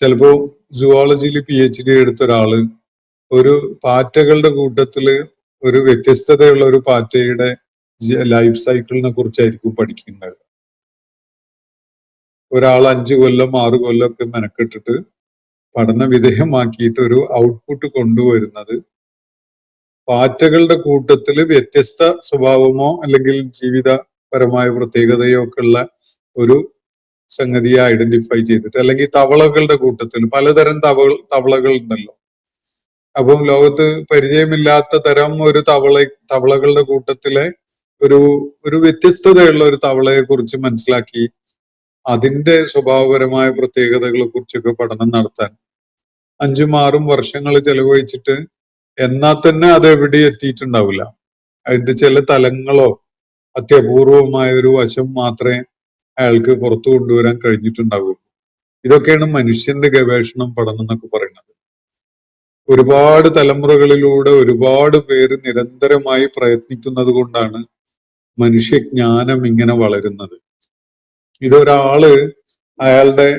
ചിലപ്പോ സുവോളജിയിൽ PhD എടുത്ത ഒരാള് ഒരു പാറ്റകളുടെ കൂട്ടത്തില് ഒരു വ്യത്യസ്തതയുള്ള ഒരു പാറ്റയുടെ ലൈഫ് സൈക്കിളിനെ കുറിച്ചായിരിക്കും പഠിക്കേണ്ടത്. ഒരാൾ 5 കൊല്ലം 6 കൊല്ലം ഒക്കെ മെനക്കെട്ടിട്ട് പഠന വിധേയമാക്കിയിട്ട് ഒരു ഔട്ട്പുട്ട് കൊണ്ടുവരുന്നത് പാറ്റകളുടെ കൂട്ടത്തിൽ വ്യത്യസ്ത സ്വഭാവമോ അല്ലെങ്കിൽ ജീവിതപരമായ പ്രത്യേകതയോ ഒക്കെ ഉള്ള ഒരു സംഗതിയെ ഐഡന്റിഫൈ ചെയ്തിട്ട്, അല്ലെങ്കിൽ തവളകളുടെ കൂട്ടത്തിൽ പലതരം തവളകൾ ഉണ്ടല്ലോ. അപ്പം ലോകത്ത് പരിചയമില്ലാത്ത തരം ഒരു തവളകളുടെ കൂട്ടത്തിലെ ഒരു വ്യത്യസ്തതയുള്ള ഒരു തവളയെ കുറിച്ച് മനസ്സിലാക്കി അതിന്റെ സ്വഭാവപരമായ പ്രത്യേകതകളെ കുറിച്ചൊക്കെ പഠനം നടത്താൻ 5-6 വർഷങ്ങൾ ചെലവഴിച്ചിട്ട് എന്നാൽ തന്നെ അത് എവിടെ എത്തിയിട്ടുണ്ടാവില്ല. അതിന്റെ ചില തലങ്ങളോ അത്യപൂർവമായ ഒരു വശം മാത്രമേ അയാൾക്ക് പുറത്തു കൊണ്ടുവരാൻ കഴിഞ്ഞിട്ടുണ്ടാവുള്ളൂ. ഇതൊക്കെയാണ് മനുഷ്യന്റെ ഗവേഷണം പഠനം എന്നൊക്കെ പറയുന്നത്. ഒരുപാട് തലമുറകളിലൂടെ ഒരുപാട് പേര് നിരന്തരമായി പ്രയത്നിക്കുന്നത് കൊണ്ടാണ് മനുഷ്യജ്ഞാനം ഇങ്ങനെ വളരുന്നത്. ഇതൊരാള് അയാളുടെ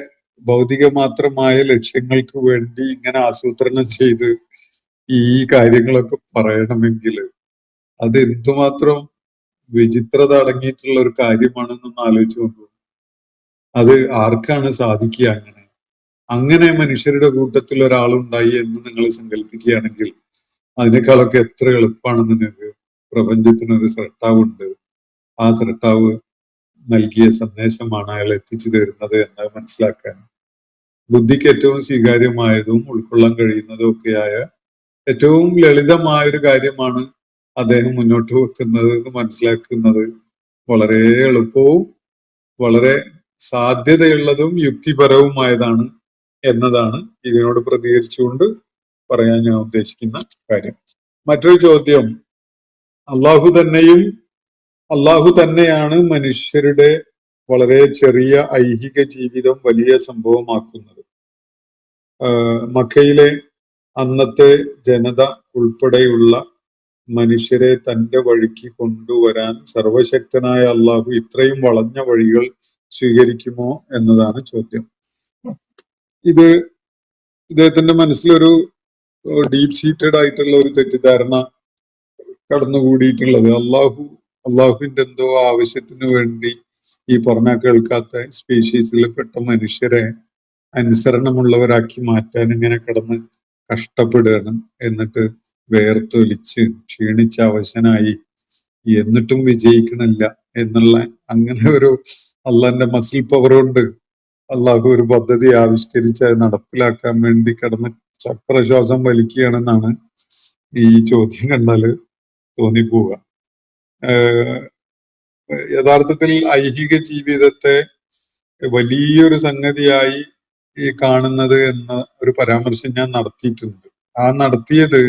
ഭൗതിക മാത്രമായ ലക്ഷ്യങ്ങൾക്ക് വേണ്ടി ഇങ്ങനെ ആസൂത്രണം ചെയ്ത് ഈ കാര്യങ്ങളൊക്കെ പറയണമെങ്കിൽ അത് എന്തുമാത്രം വിചിത്രത അടങ്ങിയിട്ടുള്ള ഒരു കാര്യമാണെന്നൊന്ന് ആലോചിച്ച് നോക്കൂ. അത് ആർക്കാണ് സാധിക്കുക? അങ്ങനെ മനുഷ്യരുടെ കൂട്ടത്തിൽ ഒരാളുണ്ടായി എന്ന് നിങ്ങൾ സങ്കല്പിക്കുകയാണെങ്കിൽ അതിനേക്കാളൊക്കെ എത്ര എളുപ്പമാണ് നിങ്ങൾക്ക്. പ്രപഞ്ചത്തിനൊരു സ്രഷ്ടാവുണ്ട്, ആ സ്രഷ്ടാവ് നൽകിയ സന്ദേശമാണ് അയാൾ എത്തിച്ചു തരുന്നത് എന്ന് മനസ്സിലാക്കാൻ ബുദ്ധിക്ക് ഏറ്റവും സ്വീകാര്യമായതും ഉൾക്കൊള്ളാൻ കഴിയുന്നതും ഒക്കെയായ ഏറ്റവും ലളിതമായൊരു കാര്യമാണ് അദ്ദേഹം മുന്നോട്ട് വെക്കുന്നത് എന്ന് മനസ്സിലാക്കുന്നത് വളരെ എളുപ്പവും വളരെ സാധ്യതയുള്ളതും യുക്തിപരവുമായതാണ് എന്നതാണ് ഇതിനോട് പ്രതികരിച്ചുകൊണ്ട് പറയാൻ ഞാൻ ഉദ്ദേശിക്കുന്ന കാര്യം. മറ്റൊരു ചോദ്യം, അള്ളാഹു തന്നെയാണ് മനുഷ്യരുടെ വളരെ ചെറിയ ഐഹിക ജീവിതം വലിയ സംഭവമാക്കുന്നത്. മക്കയിലെ അന്നത്തെ ജനത ഉൾപ്പെടെയുള്ള മനുഷ്യരെ തന്റെ വഴിക്ക് കൊണ്ടുവരാൻ സർവശക്തനായ അള്ളാഹു ഇത്രയും വളഞ്ഞ വഴികൾ സ്വീകരിക്കുമോ എന്നതാണ് ചോദ്യം. ഇത് ഇദ്ദേഹത്തിന്റെ മനസ്സിലൊരു ഡീപ് സീറ്റഡ് ആയിട്ടുള്ള ഒരു തെറ്റിദ്ധാരണ കടന്നുകൂടിയിട്ടുള്ളത്. അള്ളാഹുവിന്റെ എന്തോ ആവശ്യത്തിന് വേണ്ടി ഈ പറഞ്ഞ കേൾക്കാത്ത സ്പീഷീസിൽ പെട്ട മനുഷ്യരെ അനുസരണമുള്ളവരാക്കി മാറ്റാൻ ഇങ്ങനെ കിടന്ന് കഷ്ടപ്പെടുകയാണ്. എന്നിട്ട് വേർത്തൊലിച്ച് ക്ഷീണിച്ച അവശനായി എന്നിട്ടും വിജയിക്കണില്ല എന്നുള്ള അങ്ങനെ ഒരു അള്ളാന്റെ മസിൽ പവർ കൊണ്ട് അള്ളാഹു ഒരു പദ്ധതി ആവിഷ്കരിച്ച് അത് നടപ്പിലാക്കാൻ വേണ്ടി കിടന്ന് ചക്രശ്വാസം വലിക്കുകയാണെന്നാണ് ഈ ചോദ്യം കണ്ടാല് തോന്നിപ്പോവുക. യഥാർത്ഥത്തിൽ ഐഹിക ജീവിതത്തെ വലിയൊരു സംഗതിയായി കാണുന്നത് എന്ന ഒരു പരാമർശം ഞാൻ നടത്തിയിട്ടുണ്ട്. ആ നടത്തിയത്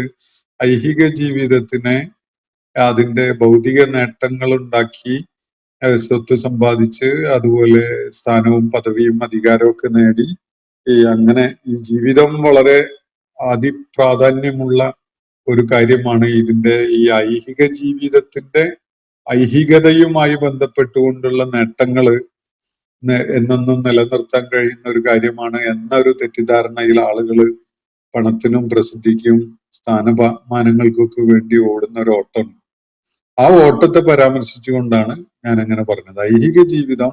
ഐഹിക ജീവിതത്തിനെ അതിന്റെ ഭൗതിക നേട്ടങ്ങൾ ഉണ്ടാക്കി സ്വത്ത് സമ്പാദിച്ച് അതുപോലെ സ്ഥാനവും പദവിയും അധികാരവും ഒക്കെ നേടി അങ്ങനെ ഈ ജീവിതം വളരെ അതിപ്രാധാന്യമുള്ള ഒരു കാര്യമാണ്. ഇതിന്റെ ഈ ഐഹിക ജീവിതത്തിന്റെ ഐഹികതയുമായി ബന്ധപ്പെട്ടുകൊണ്ടുള്ള നേട്ടങ്ങള് എന്നൊന്നും നിലനിർത്താൻ കഴിയുന്ന ഒരു കാര്യമാണ് എന്നൊരു തെറ്റിദ്ധാരണയിൽ ആളുകൾ പണത്തിനും പ്രസിദ്ധിക്കും സ്ഥാനമാനങ്ങൾക്കൊക്കെ വേണ്ടി ഓടുന്ന ഒരു ഓട്ടം. ആ ഓട്ടത്തെ പരാമർശിച്ചുകൊണ്ടാണ് ഞാൻ അങ്ങനെ പറഞ്ഞത്. ഐഹിക ജീവിതം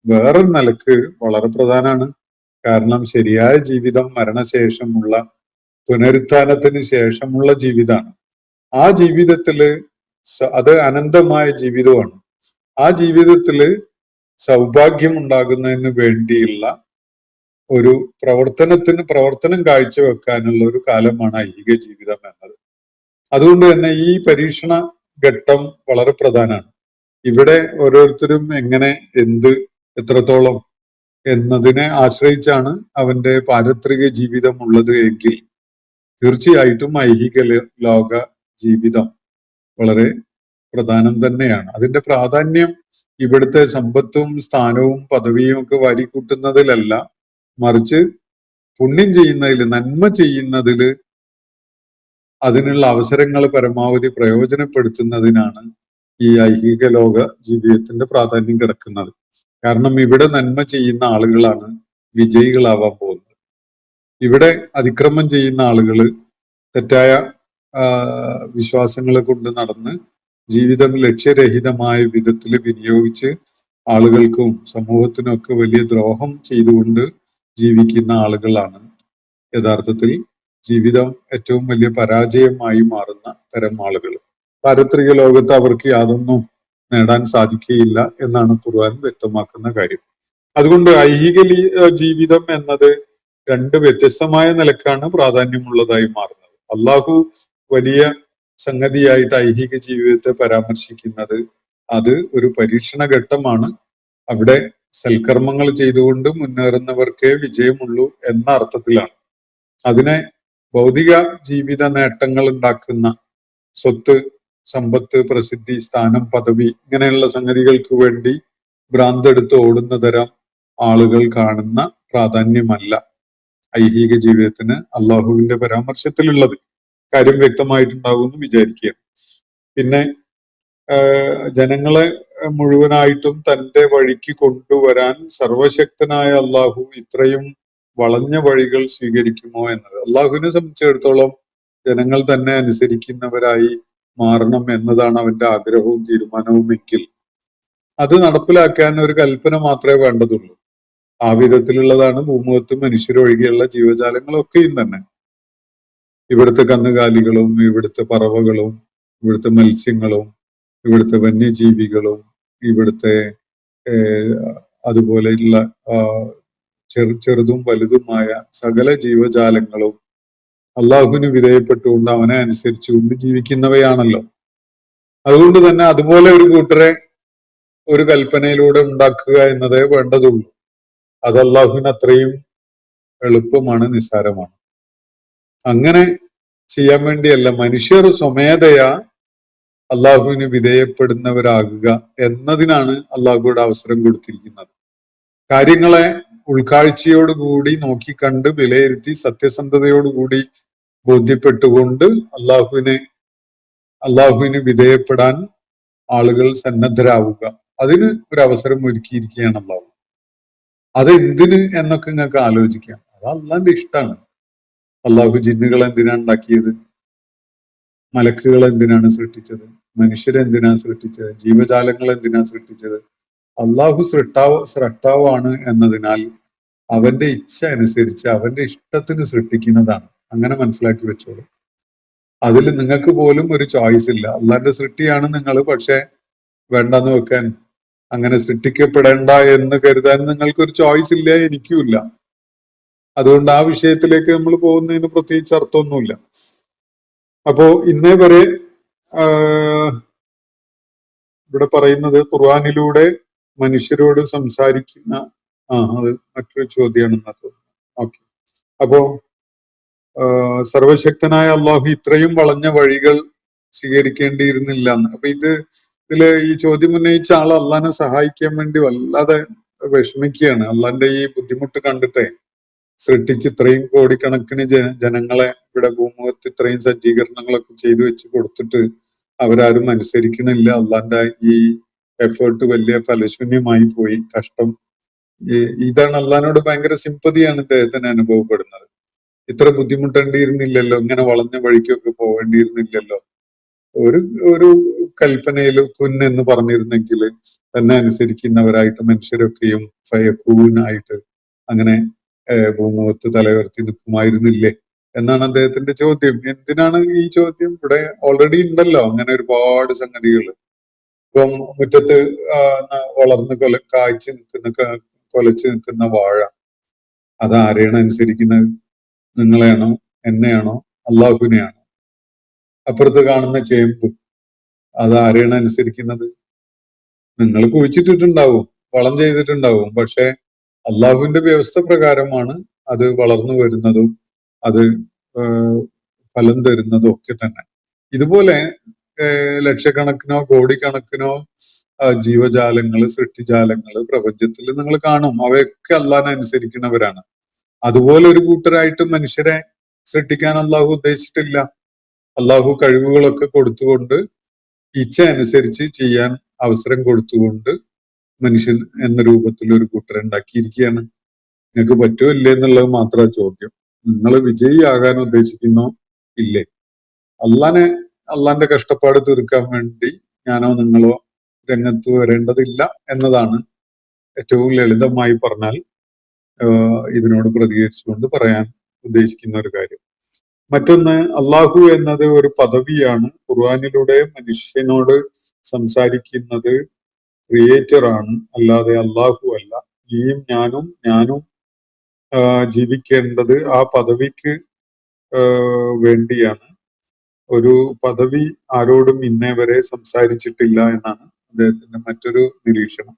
വേറൊരു നിലക്ക് വളരെ പ്രധാനമാണ്. കാരണം ശരിയായ ജീവിതം മരണശേഷമുള്ള പുനരുത്ഥാനത്തിന് ശേഷമുള്ള ജീവിതമാണ്. ആ ജീവിതത്തില് അത് അനന്തമായ ജീവിതമാണ്. ആ ജീവിതത്തില് സൗഭാഗ്യം ഉണ്ടാകുന്നതിന് വേണ്ടിയുള്ള ഒരു പ്രവർത്തനം കാഴ്ചവെക്കാനുള്ള ഒരു കാലമാണ് ഐഹിക ജീവിതം എന്നത്. അതുകൊണ്ട് തന്നെ ഈ പരീക്ഷണ ഘട്ടം വളരെ പ്രധാനമാണ്. ഇവിടെ ഓരോരുത്തരും എങ്ങനെ എത്രത്തോളം എന്നതിനെ ആശ്രയിച്ചാണ് അവന്റെ പാരത്രിക ജീവിതം ഉള്ളത് എങ്കിൽ തീർച്ചയായിട്ടും ഐഹിക ലോക ജീവിതം വളരെ പ്രധാനം തന്നെയാണ്. അതിന്റെ പ്രാധാന്യം ഇവിടുത്തെ സമ്പത്തും സ്ഥാനവും പദവിയും ഒക്കെ വാരിക്കൂട്ടുന്നതിലല്ല, മറിച്ച് പുണ്യം ചെയ്യുന്നതിൽ, നന്മ ചെയ്യുന്നതിൽ അതിനുള്ള അവസരങ്ങൾ പരമാവധി പ്രയോജനപ്പെടുത്തുന്നതിനാണ് ഈ ഐഹിക ലോക ജീവിതത്തിന്റെ പ്രാധാന്യം കിടക്കുന്നത്. കാരണം ഇവിടെ നന്മ ചെയ്യുന്ന ആളുകളാണ് വിജയികളാവാൻ പോകുന്നത്. ഇവിടെ അതിക്രമം ചെയ്യുന്ന ആളുകൾ തെറ്റായ വിശ്വാസങ്ങളെ കൊണ്ട് നടന്ന് ജീവിതം ലക്ഷ്യരഹിതമായ വിധത്തിൽ വിനിയോഗിച്ച് ആളുകൾക്കും സമൂഹത്തിനും ഒക്കെ വലിയ ദ്രോഹം ചെയ്തുകൊണ്ട് ജീവിക്കുന്ന ആളുകളാണ് യഥാർത്ഥത്തിൽ ജീവിതം ഏറ്റവും വലിയ പരാജയമായി മാറുന്ന തരം ആളുകൾ. പാരത്രിക ലോകത്ത് അവർക്ക് യാതൊന്നും നേടാൻ സാധിക്കുകയില്ല എന്നാണ് ഖുർആൻ വ്യക്തമാക്കുന്ന കാര്യം. അതുകൊണ്ട് ഐഹിക ജീവിതം എന്നത് രണ്ട് വ്യത്യസ്തമായ നിലക്കാണ് പ്രാധാന്യമുള്ളതായി മാറുന്നത്. അള്ളാഹു വലിയ സംഗതിയായിട്ട് ഐഹിക ജീവിതത്തെ പരാമർശിക്കുന്നത് അത് ഒരു പരീക്ഷണ ഘട്ടമാണ്. അവിടെ സൽക്കർമ്മങ്ങൾ ചെയ്തുകൊണ്ട് മുന്നേറുന്നവർക്കേ വിജയമുള്ളൂ എന്ന അർത്ഥത്തിലാണ്. അതിനെ ഭൗതിക ജീവിത നേട്ടങ്ങൾ ഉണ്ടാക്കുന്ന സ്വത്ത്, സമ്പത്ത്, പ്രസിദ്ധി, സ്ഥാനം, പദവി ഇങ്ങനെയുള്ള സംഗതികൾക്ക് വേണ്ടി ഭ്രാന്തെടുത്ത് ഓടുന്ന തരം ആളുകൾ കാണുന്ന പ്രാധാന്യമല്ല ഐഹിക ജീവിതത്തിന് അള്ളാഹുവിന്റെ പരാമർശത്തിലുള്ളത്. കാര്യം വ്യക്തമായിട്ടുണ്ടാകുമെന്ന് വിചാരിക്കുകയാണ്. പിന്നെ ജനങ്ങളെ മുഴുവനായിട്ടും തന്റെ വഴിക്ക് കൊണ്ടുവരാൻ സർവശക്തനായ അള്ളാഹു ഇത്രയും വളഞ്ഞ വഴികൾ സ്വീകരിക്കുമോ എന്നത്. അള്ളാഹുവിനെ സംബന്ധിച്ചിടത്തോളം ജനങ്ങൾ തന്നെ അനുസരിക്കുന്നവരായി മാറണം എന്നതാണ് അവന്റെ ആഗ്രഹവും തീരുമാനവും എങ്കിൽ അത് നടപ്പിലാക്കാൻ ഒരു കൽപ്പന മാത്രമേ വേണ്ടതുള്ളൂ. ആ വിധത്തിലുള്ളതാണ് ഭൂമുഖത്ത് മനുഷ്യരൊഴികെയുള്ള ജീവജാലങ്ങളൊക്കെയും തന്നെ. ഇവിടുത്തെ കന്നുകാലികളും ഇവിടുത്തെ പറവകളും ഇവിടുത്തെ മത്സ്യങ്ങളും ഇവിടുത്തെ വന്യജീവികളും ഇവിടുത്തെ അതുപോലെയുള്ള ചെറുതും വലുതുമായ സകല ജീവജാലങ്ങളും അള്ളാഹുവിന് വിധേയപ്പെട്ടുകൊണ്ട് അവനെ അനുസരിച്ചുകൊണ്ട് ജീവിക്കുന്നവയാണല്ലോ. അതുകൊണ്ട് തന്നെ അതുപോലെ ഒരു കൂട്ടരെ ഒരു കൽപ്പനയിലൂടെ ഉണ്ടാക്കുക എന്നതേ വേണ്ടതുള്ളൂ. അത് അള്ളാഹുവിന് അത്രയും എളുപ്പമാണ്, നിസ്സാരമാണ്. അങ്ങനെ ചെയ്യാൻ വേണ്ടിയല്ല മനുഷ്യർ സ്വമേധയാ അള്ളാഹുവിന് വിധേയപ്പെടുന്നവരാകുക എന്നതിനാണ് അള്ളാഹുവിടെ അവസരം കൊടുത്തിരിക്കുന്നത്. കാര്യങ്ങളെ ഉൾക്കാഴ്ചയോടുകൂടി നോക്കിക്കണ്ട് വിലയിരുത്തി സത്യസന്ധതയോടുകൂടി ബോധ്യപ്പെട്ടുകൊണ്ട് അള്ളാഹുവിന് വിധേയപ്പെടാൻ ആളുകൾ സന്നദ്ധരാവുക, അതിന് ഒരു അവസരം ഒരുക്കിയിരിക്കുകയാണ് അള്ളാഹു. അത് എന്തിന് എന്നൊക്കെ നിങ്ങൾക്ക് ആലോചിക്കാം. അത് അള്ളാന്റെ ഇഷ്ടമാണ്. അള്ളാഹു ജിന്നുകൾ എന്തിനാണ് ഉണ്ടാക്കിയത്? മലക്കുകൾ എന്തിനാണ് സൃഷ്ടിച്ചത്? മനുഷ്യരെന്തിനാണ് സൃഷ്ടിച്ചത്? ജീവജാലങ്ങൾ എന്തിനാണ് സൃഷ്ടിച്ചത്? അള്ളാഹു സ്രഷ്ടാവാണ് എന്നതിനാൽ അവന്റെ ഇച്ഛ അനുസരിച്ച് അവന്റെ ഇഷ്ടത്തിന് സൃഷ്ടിക്കുന്നതാണ്. അങ്ങനെ മനസ്സിലാക്കി വെച്ചോളൂ. അതിൽ നിങ്ങൾക്ക് പോലും ഒരു ചോയ്സ് ഇല്ല. അള്ളാന്റെ സൃഷ്ടിയാണ് നിങ്ങൾ, പക്ഷെ വേണ്ടെന്ന് വെക്കാൻ, അങ്ങനെ സൃഷ്ടിക്കപ്പെടേണ്ട എന്ന് കരുതാൻ നിങ്ങൾക്കൊരു ചോയ്സ് ഇല്ല, എനിക്കും ഇല്ല. അതുകൊണ്ട് ആ വിഷയത്തിലേക്ക് നമ്മൾ പോകുന്നതിന് പ്രത്യേകിച്ച് അർത്ഥമൊന്നുമില്ല. അപ്പോ ഇന്നേ വരെ ഇവിടെ പറയുന്നത് ഖുർആനിലൂടെ മനുഷ്യരോട് സംസാരിക്കുന്ന അത് മറ്റൊരു ചോദ്യമാണെന്ന് തോന്നുന്നു. ഓക്കെ. അപ്പോ സർവശക്തനായ അള്ളാഹു ഇത്രയും വളഞ്ഞ വഴികൾ സ്വീകരിക്കേണ്ടിയിരുന്നില്ല എന്ന്. അപ്പൊ ഇതില് ഈ ചോദ്യം ഉന്നയിച്ച ആൾ അള്ളാഹിനെ സഹായിക്കാൻ വേണ്ടി വല്ലാതെ വിഷമിക്കുകയാണ്. അള്ളാന്റെ ഈ ബുദ്ധിമുട്ട് കണ്ടിട്ടേ, സൃഷ്ടിച്ച് ഇത്രയും കോടിക്കണക്കിന് ജനങ്ങളെ ഇവിടെ ഭൂമുഖത്ത് ഇത്രയും സജ്ജീകരണങ്ങളൊക്കെ ചെയ്തു വെച്ച് കൊടുത്തിട്ട് അവരാരും അനുസരിക്കണില്ല. അള്ളാന്റെ ഈ എഫേർട്ട് വലിയ ഫലശൂന്യമായി പോയി, കഷ്ടം. ഇതാണ് അള്ളഹാനോട് ഭയങ്കര സിമ്പതിയാണ് ഇദ്ദേഹത്തിന് അനുഭവപ്പെടുന്നത്. ഇത്ര ബുദ്ധിമുട്ടേണ്ടിയിരുന്നില്ലല്ലോ, ഇങ്ങനെ വളഞ്ഞ വഴിക്കൊക്കെ പോകേണ്ടിയിരുന്നില്ലല്ലോ. ഒരു കൽപ്പനയിൽ എന്ന് പറഞ്ഞിരുന്നെങ്കിൽ തന്നെ അനുസരിക്കുന്നവരായിട്ട് മനുഷ്യരൊക്കെയും ഫയക്കൂനായിട്ട് അങ്ങനെ ഭൂമുഖത്ത് തലയുയർത്തി നിൽക്കുമായിരുന്നില്ലേ എന്നാണ് അദ്ദേഹത്തിന്റെ ചോദ്യം. എന്തിനാണ് ഈ ചോദ്യം? ഇവിടെ ഓൾറെഡി ഉണ്ടല്ലോ അങ്ങനെ ഒരുപാട് സംഗതികൾ. ഇപ്പം മുറ്റത്ത് വളർന്ന് കൊലച്ച് നിൽക്കുന്ന വാഴ, അത് ആരെയാണ് അനുസരിക്കുന്നത്? നിങ്ങളെയാണോ? എന്നെയാണോ? അള്ളാഹുവിനെയാണോ? അപ്പുറത്ത് കാണുന്ന ചേമ്പ്, അത് ആരെയാണ് അനുസരിക്കുന്നത്? നിങ്ങൾ കുഴിച്ചിട്ടിട്ടുണ്ടാവും, വളം ചെയ്തിട്ടുണ്ടാവും, പക്ഷെ അള്ളാഹുവിന്റെ വ്യവസ്ഥ പ്രകാരമാണ് അത് വളർന്നു വരുന്നതും അത് ഫലം തരുന്നതും ഒക്കെ തന്നെ. ഇതുപോലെ ലക്ഷക്കണക്കിനോ കോടിക്കണക്കിനോ ജീവജാലങ്ങള്, സൃഷ്ടിജാലങ്ങള് പ്രപഞ്ചത്തിൽ നിങ്ങൾ കാണും. അവയൊക്കെ അള്ളാഹിനെ അനുസരിക്കുന്നവരാണ്. അതുപോലെ ഒരു കൂട്ടരായിട്ട് മനുഷ്യരെ സൃഷ്ടിക്കാൻ അള്ളാഹു ഉദ്ദേശിച്ചിട്ടില്ല. അള്ളാഹു കഴിവുകളൊക്കെ കൊടുത്തുകൊണ്ട് ഇച്ഛ അനുസരിച്ച് ചെയ്യാൻ അവസരം കൊടുത്തുകൊണ്ട് മനുഷ്യൻ എന്ന രൂപത്തിൽ ഒരു കൂട്ടരെ ഉണ്ടാക്കിയിരിക്കുകയാണ്. നിങ്ങൾക്ക് പറ്റുമോ ഇല്ലേ എന്നുള്ളത് മാത്രമാണ് ചോദ്യം. നിങ്ങൾ വിജയിയാകാൻ ഉദ്ദേശിക്കുന്നോ ഇല്ലേ? അള്ളാന്റെ കഷ്ടപ്പാട് തീർക്കാൻ വേണ്ടി ഞാനോ നിങ്ങളോ രംഗത്ത് വരേണ്ടതില്ല എന്നതാണ് ഏറ്റവും ലളിതമായി പറഞ്ഞാൽ ഇതിനോട് പ്രതികരിച്ചുകൊണ്ട് പറയാൻ ഉദ്ദേശിക്കുന്ന ഒരു കാര്യം. മറ്റൊന്ന്, അള്ളാഹു എന്നത് ഒരു പദവിയാണ്. ഖുർആനിലൂടെ മനുഷ്യനോട് സംസാരിക്കുന്നത് ക്രിയേറ്റർ ആണ്, അല്ലാതെ അള്ളാഹു അല്ല. നീയും ഞാനും ജീവിക്കേണ്ടത് ആ പദവിക്ക് വേണ്ടിയാണ്. ഒരു പദവി ആരോടും ഇന്നേ വരെ സംസാരിച്ചിട്ടില്ല എന്നാണ് അദ്ദേഹത്തിന്റെ മറ്റൊരു നിരീക്ഷണം.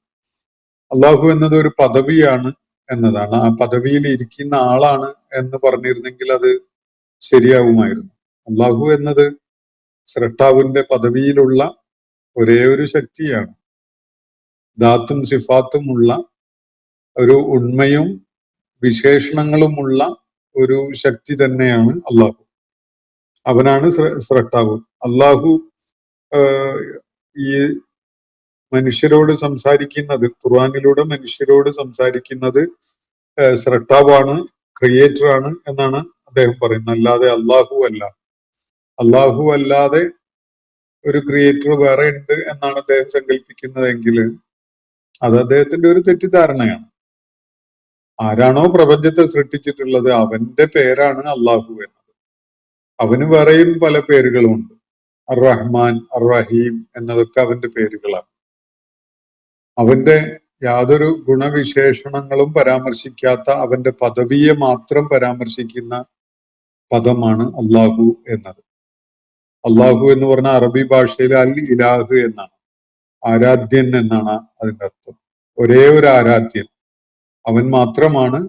അള്ളാഹു എന്നത് ഒരു പദവിയാണ് എന്നതാണ്. ആ പദവിയിൽ ഇരിക്കുന്ന ആളാണ് എന്ന് പറഞ്ഞിരുന്നെങ്കിൽ അത് ശരിയാവുമായിരുന്നു. അള്ളാഹു എന്നത് സ്രഷ്ടാവിന്റെ പദവിയിലുള്ള ഒരേ ഒരു ശക്തിയാണ്. ദാത്തും സിഫാത്തും ഉള്ള ഒരു ഉണ്മയും വിശേഷണങ്ങളുമുള്ള ഒരു ശക്തി തന്നെയാണ് അള്ളാഹു. അവനാണ് സ്രഷ്ടാവ്. അള്ളാഹു ഈ മനുഷ്യരോട് സംസാരിക്കുന്നത്, ഖുർആനിലൂടെ മനുഷ്യരോട് സംസാരിക്കുന്നത് സ്രഷ്ടാവാണ്, ക്രിയേറ്റർ ആണ് എന്നാണ് അദ്ദേഹം പറയുന്നത്. അല്ലാതെ അള്ളാഹു അല്ല. അള്ളാഹു അല്ലാതെ ഒരു ക്രിയേറ്റർ വേറെ ഉണ്ട് എന്നാണ് അദ്ദേഹം സങ്കല്പിക്കുന്നതെങ്കിൽ അത് അദ്ദേഹത്തിന്റെ ഒരു തെറ്റിദ്ധാരണയാണ്. ആരാണോ പ്രപഞ്ചത്തെ സൃഷ്ടിച്ചിട്ടുള്ളത് അവന്റെ പേരാണ് അള്ളാഹു എന്നത്. അവന് വേറെയും പല പേരുകളുമുണ്ട്. അർ റഹ്മാൻ, അർ റഹീം എന്നതൊക്കെ അവന്റെ പേരുകളാണ്. അവന്റെ യാതൊരു ഗുണവിശേഷണങ്ങളും പരാമർശിക്കാത്ത അവന്റെ പദവിയെ മാത്രം പരാമർശിക്കുന്ന പദമാണ് അള്ളാഹു എന്നത്. അള്ളാഹു എന്ന് പറഞ്ഞ അറബി ഭാഷയിൽ അൽ ഇലാഹ് എന്നാണ്, ആരാധ്യൻ എന്നാണ് അതിന്റെ അർത്ഥം. ഒരേ ഒരു ആരാധ്യൻ, അവൻ മാത്രമാണ്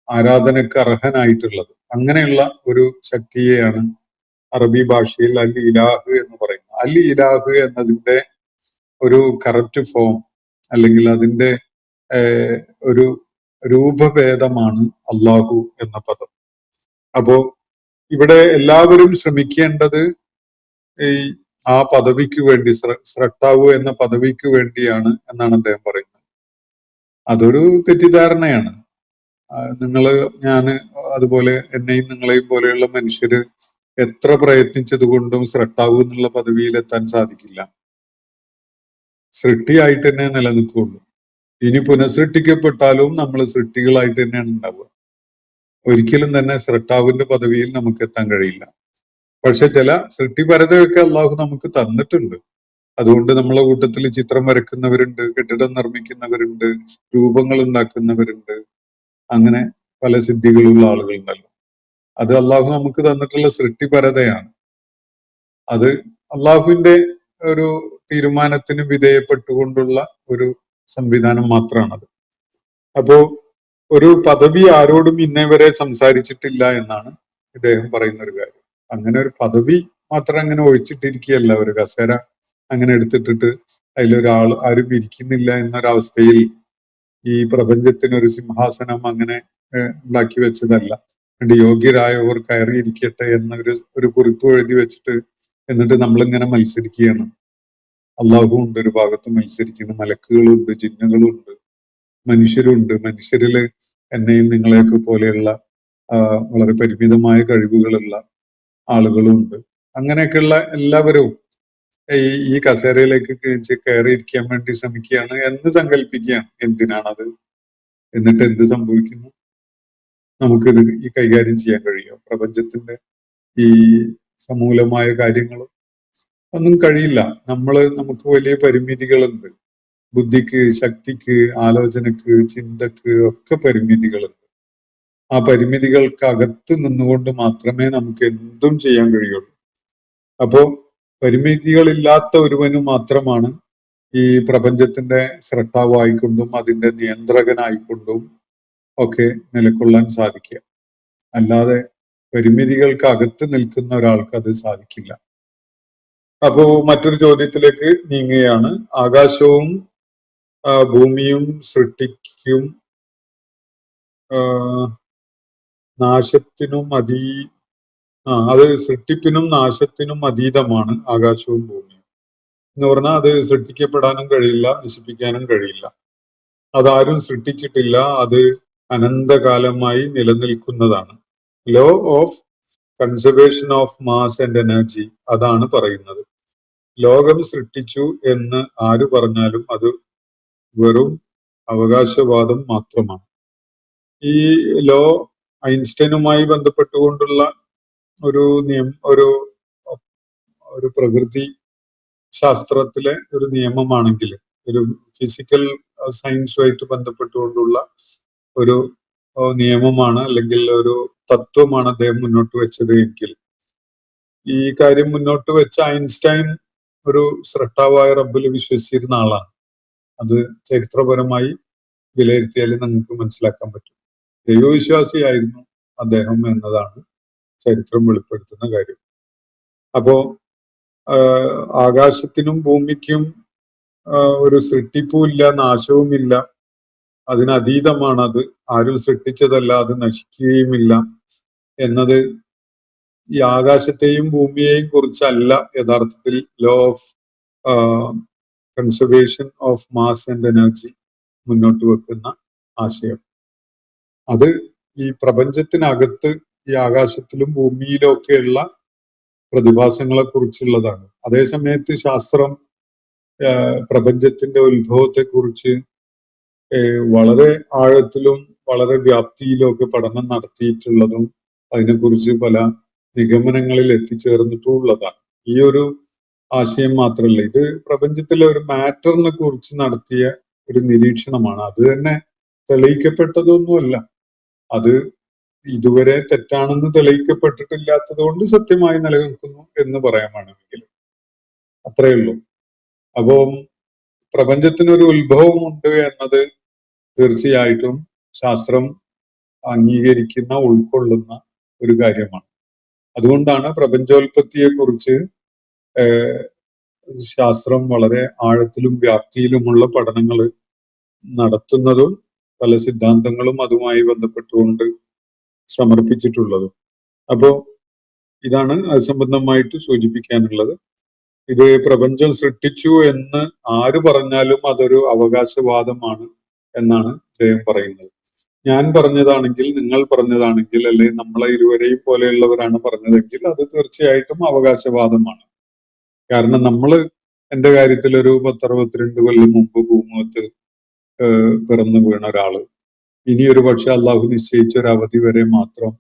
ആരാധനക്ക് അർഹനായിട്ടുള്ളത്. അങ്ങനെയുള്ള ഒരു ശക്തിയെയാണ് അറബി ഭാഷയിൽ അൽ ഇലാഹ് എന്ന് പറയുന്നത്. അൽ ഇലാഹ് എന്നതിന്റെ ഒരു കറക്റ്റ് ഫോം അല്ലെങ്കിൽ അതിന്റെ ഒരു രൂപഭേദമാണ് അള്ളാഹു എന്ന പദം. അപ്പോ ഇവിടെ എല്ലാവരും ശ്രമിക്കേണ്ടത് ഈ ആ പദവിക്ക് വേണ്ടി, സ്രഷ്ടാവ് എന്ന പദവിക്ക് വേണ്ടിയാണ് എന്നാണ് അദ്ദേഹം പറയുന്നത്. അതൊരു തെറ്റിദ്ധാരണയാണ്. നിങ്ങള്, ഞാന്, അതുപോലെ എന്നെയും നിങ്ങളെയും പോലെയുള്ള മനുഷ്യര് എത്ര പ്രയത്നിച്ചത് കൊണ്ടും സ്രഷ്ടാവ് എന്നുള്ള പദവിയിലെത്താൻ സാധിക്കില്ല. സൃഷ്ടിയായിട്ട് തന്നെ നിലനിൽക്കുകയുള്ളൂ. ഇനി പുനഃസൃഷ്ടിക്കപ്പെട്ടാലും നമ്മൾ സൃഷ്ടികളായിട്ട് തന്നെയാണ് ഉണ്ടാവുക. ഒരിക്കലും തന്നെ സ്രഷ്ടാവിന്റെ പദവിയിൽ നമുക്ക് എത്താൻ കഴിയില്ല. പക്ഷെ ചില സൃഷ്ടിപരതയൊക്കെ അള്ളാഹു നമുക്ക് തന്നിട്ടുണ്ട്. അതുകൊണ്ട് നമ്മളെ കൂട്ടത്തിൽ ചിത്രം വരയ്ക്കുന്നവരുണ്ട്, കെട്ടിടം നിർമ്മിക്കുന്നവരുണ്ട്, രൂപങ്ങൾ ഉണ്ടാക്കുന്നവരുണ്ട്, അങ്ങനെ പല സിദ്ധികളുള്ള ആളുകളുണ്ടല്ലോ. അത് അള്ളാഹു നമുക്ക് തന്നിട്ടുള്ള സൃഷ്ടിപരതയാണ്. അത് അള്ളാഹുവിന്റെ ഒരു തീരുമാനത്തിന് വിധേയപ്പെട്ടുകൊണ്ടുള്ള ഒരു സംവിധാനം മാത്രമാണത്. അപ്പോ ഒരു പദവി ആരോടും ഇന്നേ വരെ സംസാരിച്ചിട്ടില്ല എന്നാണ് ഇദ്ദേഹം പറയുന്ന ഒരു കാര്യം. അങ്ങനെ ഒരു പദവി മാത്രം അങ്ങനെ ഒഴിച്ചിട്ടിരിക്കുകയല്ല. ഒരു കസേര അങ്ങനെ എടുത്തിട്ടിട്ട് അതിലൊരാൾ ആരും ഇരിക്കുന്നില്ല എന്നൊരവസ്ഥയിൽ ഈ പ്രപഞ്ചത്തിനൊരു സിംഹാസനം അങ്ങനെ ഉണ്ടാക്കി വെച്ചതല്ല. എന്നിട്ട് യോഗ്യരായവർ കയറിയിരിക്കട്ടെ എന്നൊരു കുറിപ്പ് എഴുതി വെച്ചിട്ട് എന്നിട്ട് നമ്മളിങ്ങനെ മത്സരിക്കുകയാണ്. അള്ളാഹു ഉണ്ട് ഒരു ഭാഗത്ത് മത്സരിക്കുന്നു, മലക്കുകളുണ്ട്, ജിന്നുകളുണ്ട്, മനുഷ്യരുണ്ട്. മനുഷ്യരില് എന്നെയും നിങ്ങളെയൊക്കെ പോലെയുള്ള വളരെ പരിമിതമായ കഴിവുകളുള്ള ആളുകളുണ്ട്. അങ്ങനെയൊക്കെയുള്ള എല്ലാവരും ഈ കസേരയിലേക്ക് കയറിയിരിക്കാൻ വേണ്ടി ശ്രമിക്കുകയാണ് എന്ന് സങ്കല്പിക്കുകയാണ്. എന്തിനാണത്? എന്നിട്ട് എന്ത് സംഭവിക്കുന്നു? നമുക്കിത് ഈ കൈകാര്യം ചെയ്യാൻ കഴിയും? പ്രപഞ്ചത്തിന്റെ ഈ സമൂലമായ കാര്യങ്ങളും ഒന്നും കഴിയില്ല. നമുക്ക് വലിയ പരിമിതികളുണ്ട്. ബുദ്ധിക്ക്, ശക്തിക്ക്, ആലോചനക്ക്, ചിന്തക്ക് ഒക്കെ പരിമിതികളുണ്ട്. ആ പരിമിതികൾക്ക് അകത്ത് നിന്നുകൊണ്ട് മാത്രമേ നമുക്ക് എന്തും ചെയ്യാൻ കഴിയുള്ളൂ. അപ്പോ പരിമിതികളില്ലാത്ത ഒരുവന് മാത്രമാണ് ഈ പ്രപഞ്ചത്തിന്റെ സ്രഷ്ടാവായിക്കൊണ്ടും അതിന്റെ നിയന്ത്രകനായിക്കൊണ്ടും ഒക്കെ നിലകൊള്ളാൻ സാധിക്കുക. അല്ലാതെ പരിമിതികൾക്ക് അകത്ത് നിൽക്കുന്ന ഒരാൾക്ക് അത് സാധിക്കില്ല. അപ്പോ മറ്റൊരു ചോദ്യത്തിലേക്ക് നീങ്ങുകയാണ്. ആകാശവും ഭൂമിയും സൃഷ്ടിക്കും നാശത്തിനും അത് സൃഷ്ടിപ്പിനും നാശത്തിനും അതീതമാണ് ആകാശവും ഭൂമിയും എന്ന് പറഞ്ഞാൽ അത് സൃഷ്ടിക്കപ്പെടാനും കഴിയില്ല, നശിപ്പിക്കാനും കഴിയില്ല. അതാരും സൃഷ്ടിച്ചിട്ടില്ല. അത് അനന്തകാലമായി നിലനിൽക്കുന്നതാണ്. Law of conservation of mass and energy അതാണ് പറയുന്നത്. ലോകം സൃഷ്ടിച്ചു എന്ന് ആര് പറഞ്ഞാലും അത് വെറും അവകാശവാദം മാത്രമാണ്. ഈ ഐൻസ്റ്റൈനുമായി ബന്ധപ്പെട്ടുകൊണ്ടുള്ള ഒരു ഒരു പ്രകൃതി ശാസ്ത്രത്തിലെ ഒരു നിയമമാണെങ്കിൽ, ഒരു ഫിസിക്കൽ സയൻസുമായിട്ട് ബന്ധപ്പെട്ടുകൊണ്ടുള്ള ഒരു നിയമമാണ്, അല്ലെങ്കിൽ ഒരു തത്വമാണ് അദ്ദേഹം മുന്നോട്ട് വെച്ചത് എങ്കിൽ, ഈ കാര്യം മുന്നോട്ട് വെച്ച ഐൻസ്റ്റൈൻ ഒരു സ്രഷ്ടാവായ റബ്ബിൽ വിശ്വസിച്ചിരുന്ന ആളാണ്. അത് ചരിത്രപരമായി വിലയിരുത്തിയാൽ നമുക്ക് മനസ്സിലാക്കാൻ പറ്റും. ദൈവവിശ്വാസിയായിരുന്നു അദ്ദേഹം എന്നതാണ് ചരിത്രം വെളിപ്പെടുത്തുന്ന കാര്യം. അപ്പോ ആകാശത്തിനും ഭൂമിക്കും ഒരു സൃഷ്ടിപ്പുമില്ല, നാശവുമില്ല, അതിനതീതമാണത്, ആരും സൃഷ്ടിച്ചതല്ല, അത് നശിക്കുകയുമില്ല എന്നത് ഈ ആകാശത്തെയും ഭൂമിയെയും കുറിച്ചല്ല യഥാർത്ഥത്തിൽ law of conservation of mass and energy മുന്നോട്ട് വെക്കുന്ന ആശയം. അത് ഈ പ്രപഞ്ചത്തിനകത്ത് ഈ ആകാശത്തിലും ഭൂമിയിലും ഒക്കെയുള്ള പ്രതിഭാസങ്ങളെ കുറിച്ചുള്ളതാണ്. അതേസമയത്ത് ശാസ്ത്രം പ്രപഞ്ചത്തിന്റെ ഉത്ഭവത്തെ കുറിച്ച് വളരെ ആഴത്തിലും വളരെ വ്യാപ്തിയിലും ഒക്കെ പഠനം നടത്തിയിട്ടുള്ളതും അതിനെക്കുറിച്ച് പല നിഗമനങ്ങളിൽ എത്തിച്ചേർന്നിട്ടുള്ളതാണ്. ഈ ഒരു ആശയം മാത്രമല്ല, ഇത് പ്രപഞ്ചത്തിലെ ഒരു മാറ്ററിനെ കുറിച്ച് നടത്തിയ ഒരു നിരീക്ഷണമാണ്. അത് തന്നെ തെളിയിക്കപ്പെട്ടതൊന്നുമല്ല, അത് ഇതുവരെ തെറ്റാണെന്ന് തെളിയിക്കപ്പെട്ടിട്ടില്ലാത്തത് കൊണ്ട് സത്യമായി നിലനിൽക്കുന്നു എന്ന് പറയാമാണെങ്കിൽ അത്രയേ ഉള്ളൂ. അപ്പം പ്രപഞ്ചത്തിനൊരു ഉത്ഭവമുണ്ട് എന്നത് തീർച്ചയായിട്ടും ശാസ്ത്രം അംഗീകരിക്കുന്ന, ഉൾക്കൊള്ളുന്ന ഒരു കാര്യമാണ്. അതുകൊണ്ടാണ് പ്രപഞ്ചോൽപത്തിയെ കുറിച്ച് ശാസ്ത്രം വളരെ ആഴത്തിലും വ്യാപ്തിയിലുമുള്ള പഠനങ്ങൾ നടത്തുന്നതും പല സിദ്ധാന്തങ്ങളും അതുമായി ബന്ധപ്പെട്ടുകൊണ്ട് സമർപ്പിച്ചിട്ടുള്ളതും. അപ്പോ ഇതാണ് അത് സംബന്ധമായിട്ട് സൂചിപ്പിക്കാനുള്ളത്. ഇത് പ്രപഞ്ചം സൃഷ്ടിച്ചു എന്ന് ആര് പറഞ്ഞാലും അതൊരു അവകാശവാദമാണ് എന്നാണ് അദ്ദേഹം പറയുന്നത്. ഞാൻ പറഞ്ഞതാണെങ്കിൽ, നിങ്ങൾ പറഞ്ഞതാണെങ്കിൽ, അല്ലെങ്കിൽ നമ്മളെ ഇരുവരെയും പോലെയുള്ളവരാണ് പറഞ്ഞതെങ്കിൽ അത് തീർച്ചയായിട്ടും അവകാശവാദമാണ്. കാരണം എന്റെ കാര്യത്തിൽ ഒരു 10-62 കൊല്ലം മുമ്പ് ഭൂമുഖത്ത് പിറന്നു വീണ ഒരാള്, ഇനി ഒരു പക്ഷെ അള്ളാഹു നിശ്ചയിച്ച ഒരു അവധി വരെ മാത്രം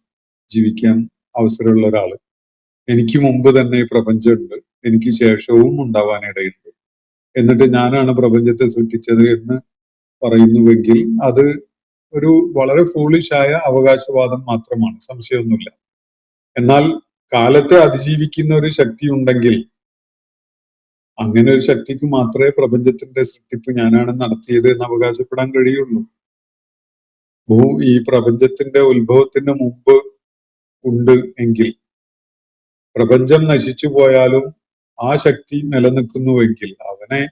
ജീവിക്കാൻ അവസരമുള്ള ഒരാള്, എനിക്ക് മുമ്പ് തന്നെ ഈ പ്രപഞ്ചമുണ്ട്, എനിക്ക് ശേഷവും ഉണ്ടാവാനിടയുണ്ട്, എന്നിട്ട് ഞാനാണ് പ്രപഞ്ചത്തെ സൃഷ്ടിച്ചത് എന്ന് പറയുന്നുവെങ്കിൽ അത് ഒരു വളരെ ഫൂളിഷായ അവകാശവാദം മാത്രമാണ്, സംശയമൊന്നുമില്ല. എന്നാൽ കാലത്തെ അതിജീവിക്കുന്ന ഒരു ശക്തി ഉണ്ടെങ്കിൽ, അങ്ങനെ ഒരു ശക്തിക്ക് മാത്രമേ പ്രപഞ്ചത്തിന്റെ സൃഷ്ടിപ്പ് ഞാനാണ് നടത്തിയത് എന്ന് അവകാശപ്പെടാൻ കഴിയുള്ളൂ. ഈ പ്രപഞ്ചത്തിന്റെ ഉത്ഭവത്തിന് മുമ്പ് ഉണ്ട് എങ്കിൽ, പ്രപഞ്ചം നശിച്ചു പോയാലും ആ ശക്തി നിലനിൽക്കുന്നുവെങ്കിൽ അവനെ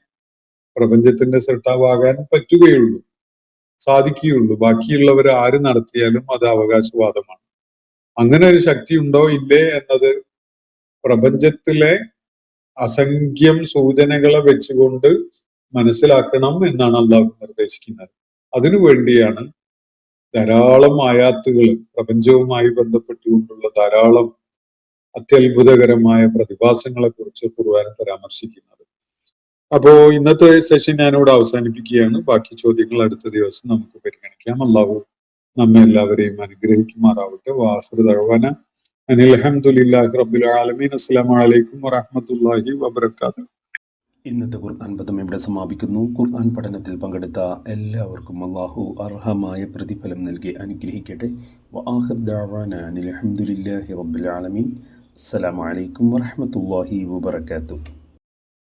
പ്രപഞ്ചത്തിന്റെ സൃഷ്ടാവാകാൻ സാധിക്കുകയുള്ളൂ. ബാക്കിയുള്ളവർ ആര് നടത്തിയാലും അത് അവകാശവാദമാണ്. അങ്ങനെ ഒരു ശക്തി ഉണ്ടോ ഇല്ലേ എന്നത് പ്രപഞ്ചത്തിലെ അസംഖ്യം സൂചനകളെ വെച്ചുകൊണ്ട് മനസ്സിലാക്കണം എന്നാണ് അള്ളാഹു നിർദ്ദേശിക്കുന്നത്. അതിനു വേണ്ടിയാണ് ധാരാളം ആയാത്തുകൾ, പ്രപഞ്ചവുമായി ബന്ധപ്പെട്ടുകൊണ്ടുള്ള ധാരാളം അത്യത്ഭുതകരമായ പ്രതിഭാസങ്ങളെ കുറിച്ച് ഖുർആൻ പരാമർശിക്കുന്നത്. അപ്പോ ഇന്നത്തെ സെഷൻ ഞാനിവിടെ അവസാനിപ്പിക്കുകയാണ്. ബാക്കി ചോദ്യങ്ങൾ അടുത്ത ദിവസം നമുക്ക് പരിഗണിക്കാം. അള്ളാഹു നമ്മെ എല്ലാവരെയും അനുഗ്രഹിക്കുമാറാവട്ടെ. വാഹിറു ദഅ്വാന അനിൽ ഹംദുലില്ലാഹി റബ്ബിൽ ആലമീൻ. അസ്സലാമു അലൈക്കും വറഹ്മത്തുള്ളാഹി വബറകാതുഹു. ഇന്നത്തെ ഖുർആൻ പദം ഇവിടെ സമാപിക്കുന്നു. ഖുർആൻ പഠനത്തിൽ പങ്കെടുത്ത എല്ലാവർക്കും അള്ളാഹു അർഹമായ പ്രതിഫലം നൽകി അനുഗ്രഹിക്കട്ടെ. വആഖിറു ദഅ്വാന അനിൽ ഹംദുലില്ലാഹി റബ്ബിൽ ആലമീൻ. അസ്സലാമു അലൈക്കും വറഹ്മത്തുള്ളാഹി വബറകാതുഹു.